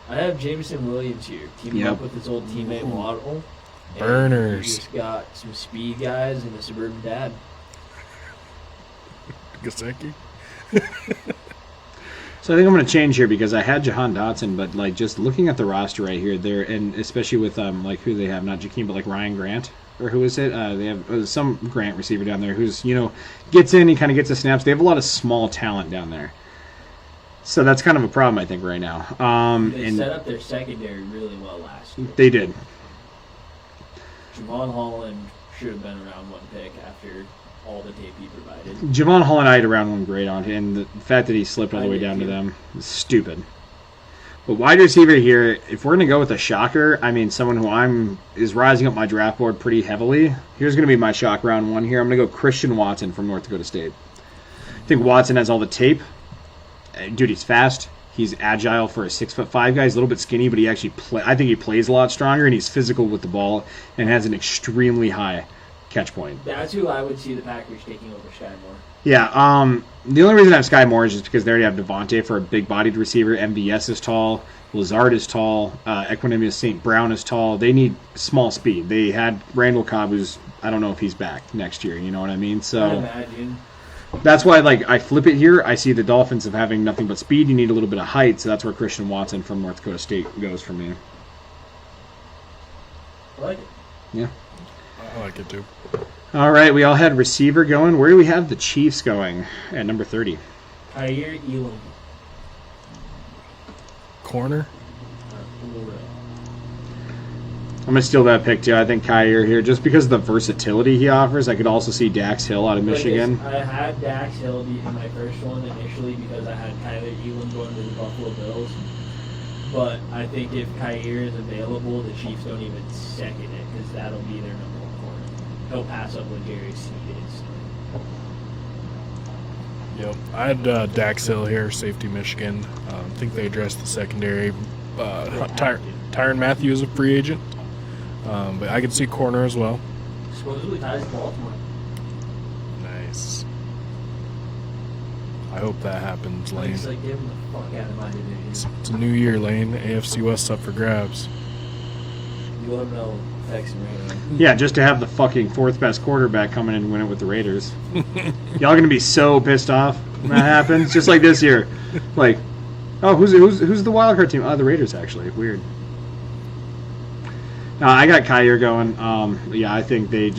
I have Jameson Williams here, teaming up with his old teammate Waddle. Burners. He just got some speed guys and a suburban dad. Gasecki. So I think I'm going to change here because I had Jahan Dotson, but just looking at the roster right here, there, and especially with who they have, not Jakeem, but Ryan Grant, or who is it? They have some Grant receiver down there who's gets in, he kind of gets the snaps. They have a lot of small talent down there. So that's kind of a problem, I think, right now. They And set up their secondary really well last year. they did. Javon Holland should have been a round 1 pick after all the tape he provided. Javon Holland, I had a round 1 grade on, and the fact that he slipped all the I way did down to too. them is stupid. But wide receiver here, if we're going to go with a shocker, I mean, someone who is rising up my draft board pretty heavily. Here's going to be my shock round 1 here. I'm going to go Christian Watson from North Dakota State. I think Watson has all the tape. Dude, he's fast. He's agile for a 6'5" guy. He's a little bit skinny, but he actually I think he plays a lot stronger, and he's physical with the ball and has an extremely high catch point. That's who I would see the Packers taking over Sky Moore. Yeah, the only reason I have Sky Moore is just because they already have Devonte for a big-bodied receiver. MVS is tall. Lazard is tall. Equanimous St. Brown is tall. They need small speed. They had Randall Cobb, who's, I don't know if he's back next year. You know what I mean? I'd So imagine. that's why, I flip it here. I see the Dolphins of having nothing but speed. You need a little bit of height, so that's where Christian Watson from North Dakota State goes for me. I like it. Yeah. I like it too. All right, we all had receiver going. Where do we have the Chiefs going at number 30? Kyer Elam. Corner. I'm going to steal that pick, too. I think Kyer here, just because of the versatility he offers. I could also see Dax Hill out of Michigan. I had Dax Hill be in my first one initially because I had Kyler Elam going to the Buffalo Bills. But I think if Kyer is available, the Chiefs don't even second it because that'll be their number 1 corner. He'll pass up what Jerry Sneed is. Yep. I had Dax Hill here, safety Michigan. I think they addressed the secondary. Tyrann Matthew is a free agent. But I could see corner as well. Supposedly ties to Baltimore. Nice. I hope that happens, Lane. It's like, get him the fuck out of my division. It's a new year, Lane. AFC West up for grabs. You let him know, text him right now. Yeah, just to have the fucking 4th best quarterback coming in and win it with the Raiders. Y'all gonna be so pissed off when that happens. Just like this year. Like, oh, who's the wild card team? Oh, the Raiders, actually. Weird. I got Kyer going. Yeah, I think they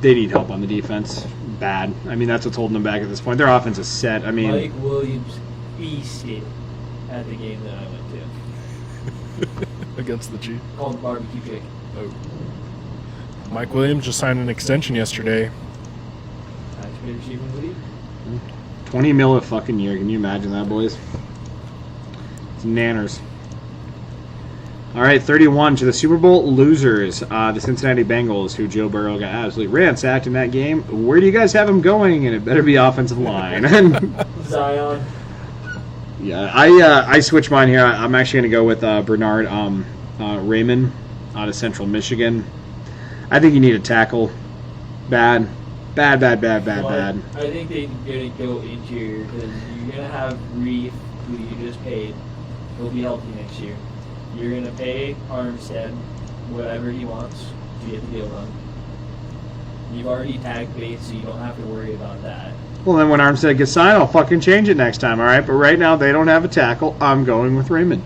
need help on the defense. Bad. I mean, that's what's holding them back at this point. Their offense is set. I mean, Mike Williams feasted at the game that I went to. Against the Chiefs. Called barbecue chicken. Oh. Mike Williams just signed an extension yesterday. Taxpayer receiving lead. $20 million a fucking year. Can you imagine that, boys? It's nanners. All right, 31 to the Super Bowl losers, the Cincinnati Bengals, who Joe Burrow got absolutely ransacked in that game. Where do you guys have them going? And it better be offensive line. Zion. Yeah, I switched mine here. I'm actually going to go with Bernard Raymond out of Central Michigan. I think you need a tackle. Bad. Well, I think they're going to go interior because you're going to have Reef, who you just paid. He'll be healthy next year. You're going to pay Armstead whatever he wants to get the deal done. You've already tagged Bates, so you don't have to worry about that. Well, then when Armstead gets signed, I'll fucking change it next time, all right? But right now, they don't have a tackle. I'm going with Raymond.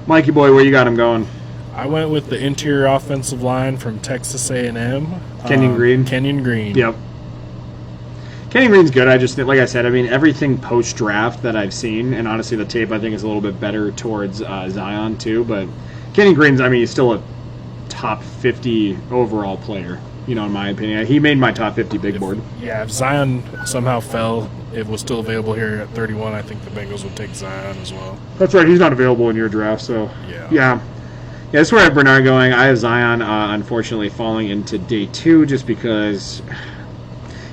Mikey boy, where you got him going? I went with the interior offensive line from Texas A&M. Kenyon Green? Kenyon Green. Yep. Kenny Green's good. I just, like I said, I mean, everything post-draft that I've seen, and honestly the tape I think is a little bit better towards Zion too, but Kenny Green's, I mean, he's still a top 50 overall player, you know, in my opinion. He made my top 50 big board. Yeah, if Zion somehow fell, it was still available here at 31, I think the Bengals would take Zion as well. That's right. He's not available in your draft, so Yeah. Yeah, that's where I have Bernard going. I have Zion, unfortunately, falling into day 2 just because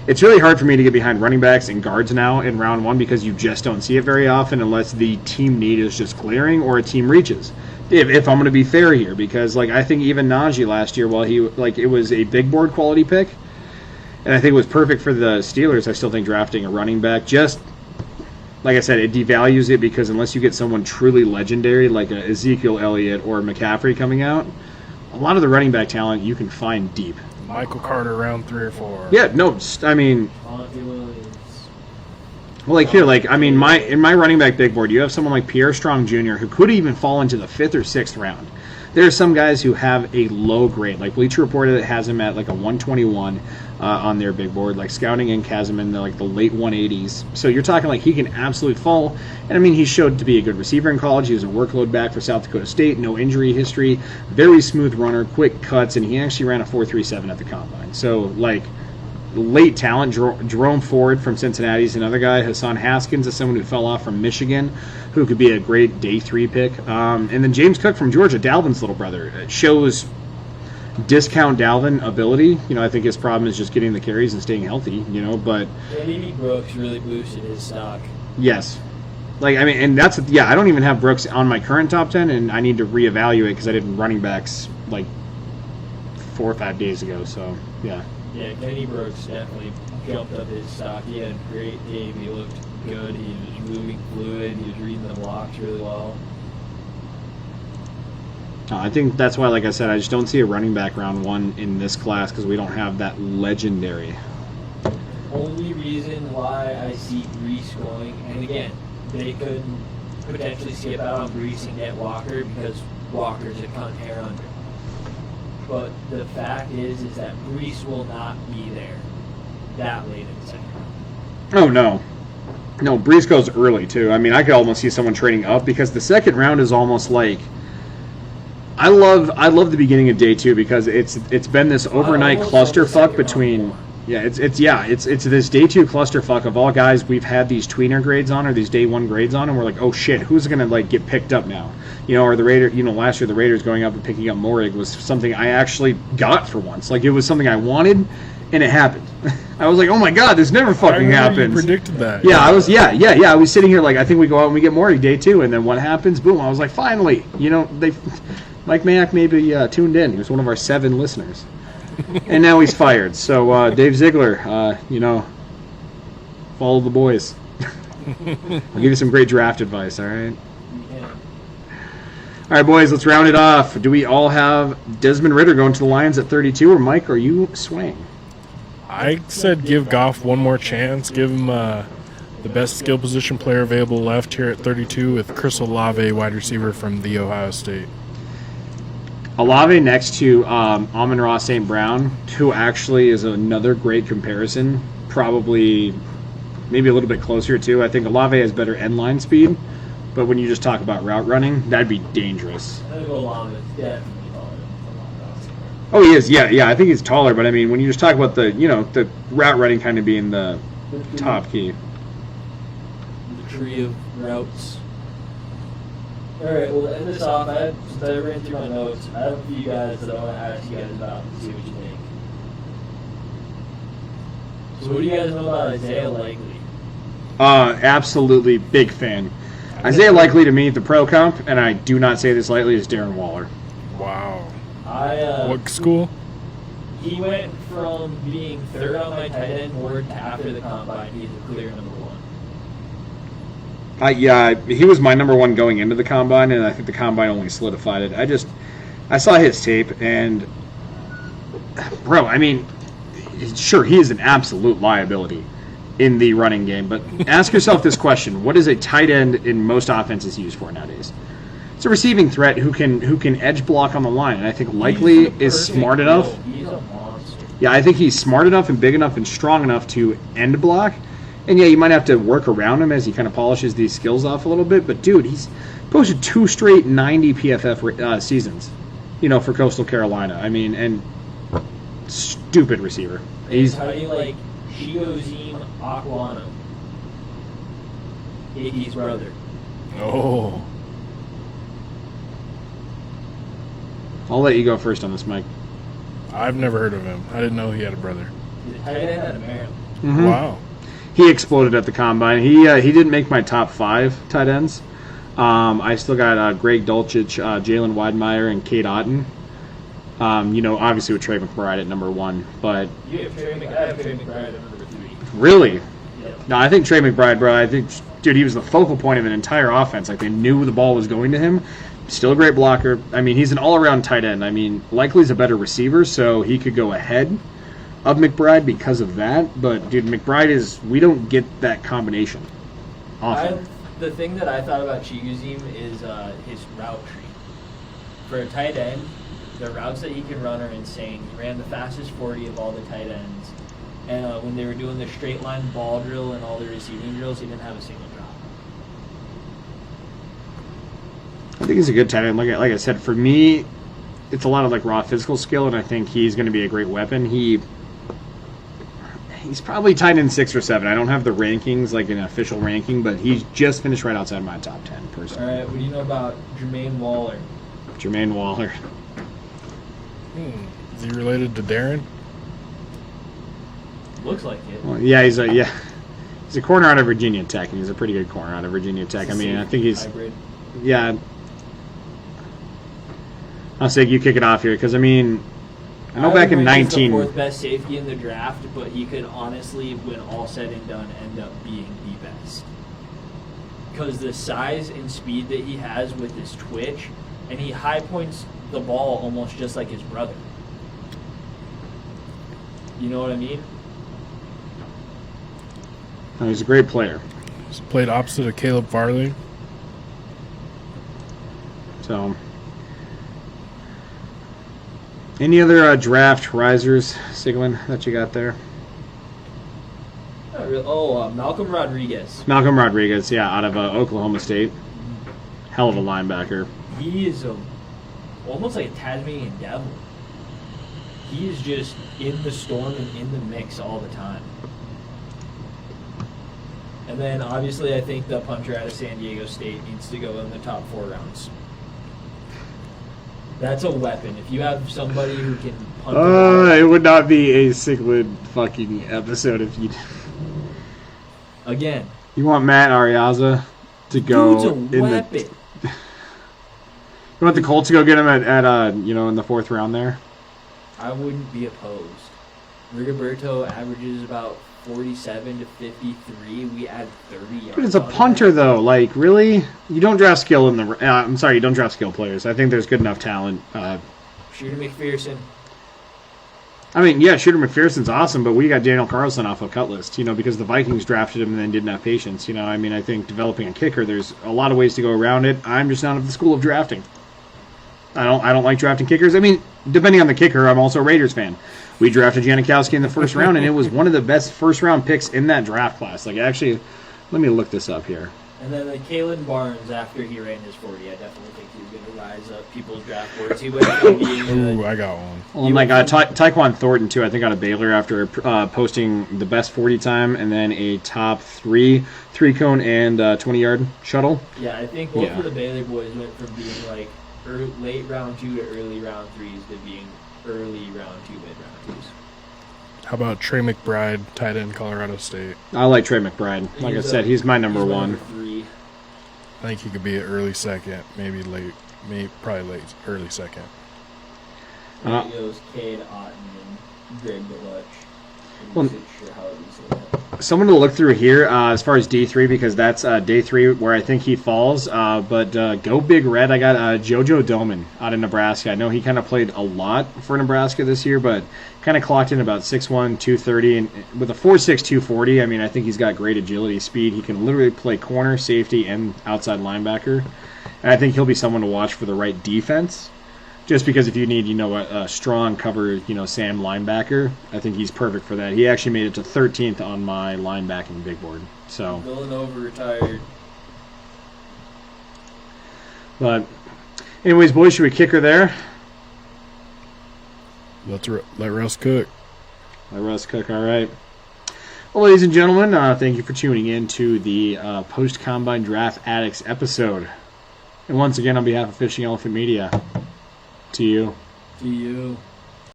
it's really hard for me to get behind running backs and guards now in round 1 because you just don't see it very often unless the team need is just clearing or a team reaches. If I'm going to be fair here, because I think even Najee last year, while it was a big board quality pick, and I think it was perfect for the Steelers, I still think drafting a running back just, like I said, it devalues it because unless you get someone truly legendary like a Ezekiel Elliott or McCaffrey coming out, a lot of the running back talent you can find deep. Michael Carter, round 3 or 4. Yeah, no, I mean, well, in my running back big board, you have someone like Pierre Strong Jr. who could even fall into the 5th or 6th round. there are some guys who have a low grade. Like Bleacher Report has him at like a 121 on their big board. Like Scouting Inc. has him in the late 180s. So you're talking like he can absolutely fall. And I mean, he showed to be a good receiver in college. He was a workload back for South Dakota State. No injury history. Very smooth runner, quick cuts, and he actually ran a 4.37 at the combine. So like, late talent. Jerome Ford from Cincinnati is another guy. Hassan Haskins is someone who fell off from Michigan, who could be a great day 3 pick. And then James Cook from Georgia, Dalvin's little brother. It shows discount Dalvin ability. I think his problem is just getting the carries and staying healthy, but... Maybe Brooks really boosted his stock. Yes. And that's... Yeah, I don't even have Brooks on my current top 10, and I need to reevaluate because I did running backs, 4 or 5 days ago, so, yeah. Yeah, Kenny Brooks definitely jumped up his stock. He had a great game. He looked good. He was moving fluid. He was reading the blocks really well. I think that's why, like I said, I just don't see a running back round 1 in this class because we don't have that legendary. Only reason why I see Brees going, and again, they could potentially skip out on Brees and get Walker because Walker's a cunt hair under. But the fact is that Brees will not be there that late in the second round. Oh, no. No, Brees goes early, too. I mean, I could almost see someone trading up because the second round is almost like... I love the beginning of day 2 because it's been this overnight clusterfuck between... Yeah, it's this day 2 clusterfuck of all guys we've had these tweener grades on or these day 1 grades on, and we're like, oh shit, who's gonna get picked up now? Or the Raiders, last year the Raiders going up and picking up Morig was something I actually got for once. It was something I wanted, and it happened. I was like, oh my god, this never fucking happens. You predicted that. Yeah, I was. Yeah. I was sitting here I think we go out and we get Morig day 2, and then what happens? Boom! I was like, finally, they. Mike Mayock maybe tuned in. He was one of our 7 listeners. And now he's fired. So, Dave Ziegler, follow the boys. I'll give you some great draft advice, all right? Yeah. All right, boys, let's round it off. Do we all have Desmond Ridder going to the Lions at 32, or Mike, are you swaying? I said give Goff one more chance. Give him the best skill position player available left here at 32 with Chris Olave, wide receiver from the Ohio State. Olave next to Amon-Ra St. Brown, who actually is another great comparison. Probably, maybe a little bit closer too. I think Olave has better end line speed, but when you just talk about route running, that'd be dangerous. I think Olave is definitely taller than Amon-Ra St. Brown. Oh, he is. Yeah. I think he's taller, but I mean, when you just talk about the the route running kind of being the top key. The tree of routes. All right, well, to end this off, since I ran through my notes, I have a few guys that I want to ask you guys about and see what you think. So what do you guys know about Isaiah Likely? Absolutely big fan. Isaiah Likely to me, the pro comp, and I do not say this lightly, is Darren Waller. Wow. What school? He went from being 3rd on my tight end board to after the combine, he's a clear number 1. He was my number 1 going into the combine, and I think the combine only solidified it. I saw his tape, and bro, I mean, sure, he is an absolute liability in the running game, but ask yourself this question: what is a tight end in most offenses used for nowadays? It's a receiving threat who can edge block on the line, and I think Likely is smart enough. He's a monster. Yeah, I think he's smart enough and big enough and strong enough to end block. And yeah, you might have to work around him as he kind of polishes these skills off a little bit. But dude, he's posted 2 straight 90 PFF seasons, for Coastal Carolina. I mean, and stupid receiver. He's how do you like Chiozim Aquano, AD's brother? Oh. I'll let you go first on this, Mike. I've never heard of him. I didn't know he had a brother. He's a tight end out of Maryland. Mm-hmm. Wow. He exploded at the combine. He didn't make my top 5 tight ends. I still got Greg Dulcich, Jalen Widemeyer, and Kate Otten. Obviously with Trey McBride at number 1. But You have Trey McBride. I have Trey McBride at number 3. really, Yeah. no, I think Trey McBride, bro. I think, dude, he was the focal point of an entire offense. They knew the ball was going to him. Still a great blocker. I mean, he's an all-around tight end. I mean, Likely's a better receiver, so he could go ahead of McBride because of that, but dude, McBride we don't get that combination often. The thing that I thought about Chiozim is his route tree. for a tight end, the routes that he can run are insane. He ran the fastest 40 of all the tight ends. And when they were doing the straight line ball drill and all the receiving drills, he didn't have a single drop. I think he's a good tight end. Like I said, for me, it's a lot of like raw physical skill, and I think he's going to be a great weapon. He's probably tight end 6 or 7. I don't have the rankings, like an official ranking, but he's just finished right outside my top 10 personally. All right, what do you know about Jermaine Waller? Jermaine Waller. Is he related to Darren? Looks like it. Well, yeah, he's a corner out of Virginia Tech, and he's a pretty good corner out of Virginia Tech. I mean, I think he's hybrid. Yeah. I'll say you kick it off here because I mean, I know back in He's 19. the 4th best safety in the draft, but he could honestly, when all said and done, end up being the best. Because the size and speed that he has with his twitch, and he high points the ball almost just like his brother. You know what I mean? No, he's a great player. He's played opposite of Caleb Farley. So, any other draft risers, Siglin, that you got there? Not really. Oh, Malcolm Rodriguez. Malcolm Rodriguez, yeah, out of Oklahoma State. Hell of a linebacker. He is almost like a Tasmanian devil. He is just in the storm and in the mix all the time. And then, obviously, I think the punter out of San Diego State needs to go in the top 4 rounds. That's a weapon. If you have somebody who can punt the ball. It would not be a Siglin fucking episode if you... Again. You want Matt Ariaza to go Dude's a weapon. You want the Colts to go get him at in the 4th round there? I wouldn't be opposed. Rigoberto averages about 47 to 53. We add 30 yards. But it's a on punter, that. though. Like, really? You don't draft skill in the... I'm sorry, you don't draft skill players. I think there's good enough talent. Shooter McPherson. I mean, yeah, Shooter McPherson's awesome, but we got Daniel Carlson off a cut list, because the Vikings drafted him and then didn't have patience. I mean, I think developing a kicker, there's a lot of ways to go around it. I'm just not of the school of drafting. I don't like drafting kickers. I mean, depending on the kicker, I'm also a Raiders fan. We drafted Janikowski in the 1st round, and it was one of the best first-round picks in that draft class. Like, actually, let me look this up here. And then Kalen Barnes, after he ran his 40, I definitely think he's going to rise up people's draft boards. He went from being Ooh, I got one. Well, and like Tyquan Thornton, too, I think out of Baylor after posting the best 40 time and then a top 3-cone and 20-yard shuttle. Yeah, I think both of the Baylor boys went from being like late round 2 to early round 3s to being early round 2, mid round 2s. How about Trey McBride, tight end, Colorado State? I like Trey McBride. Like I said, he's my number 1. 3. I think he could be an early second, maybe late, probably late, early second. And it goes Cade Otten and Greg Deluch. Well, Sure how you say that. Someone to look through here as far as D3 because that's day 3 where I think he falls. But go Big Red. I got Jojo Doman out of Nebraska. I know he kind of played a lot for Nebraska this year, but kind of clocked in about 6'1", 230. And with a 4'6", 240, I mean, I think he's got great agility, speed. He can literally play corner, safety, and outside linebacker. And I think he'll be someone to watch for the right defense. Just because if you need, a strong cover, Sam linebacker, I think he's perfect for that. He actually made it to 13th on my linebacking big board. So, Villanova retired. But, anyways, boys, should we kick her there? Let Russ cook. Let Russ cook, all right. Well, ladies and gentlemen, thank you for tuning in to the Post-Combine Draft Addicts episode. And once again, on behalf of Fishing Elephant Media, to you. To you.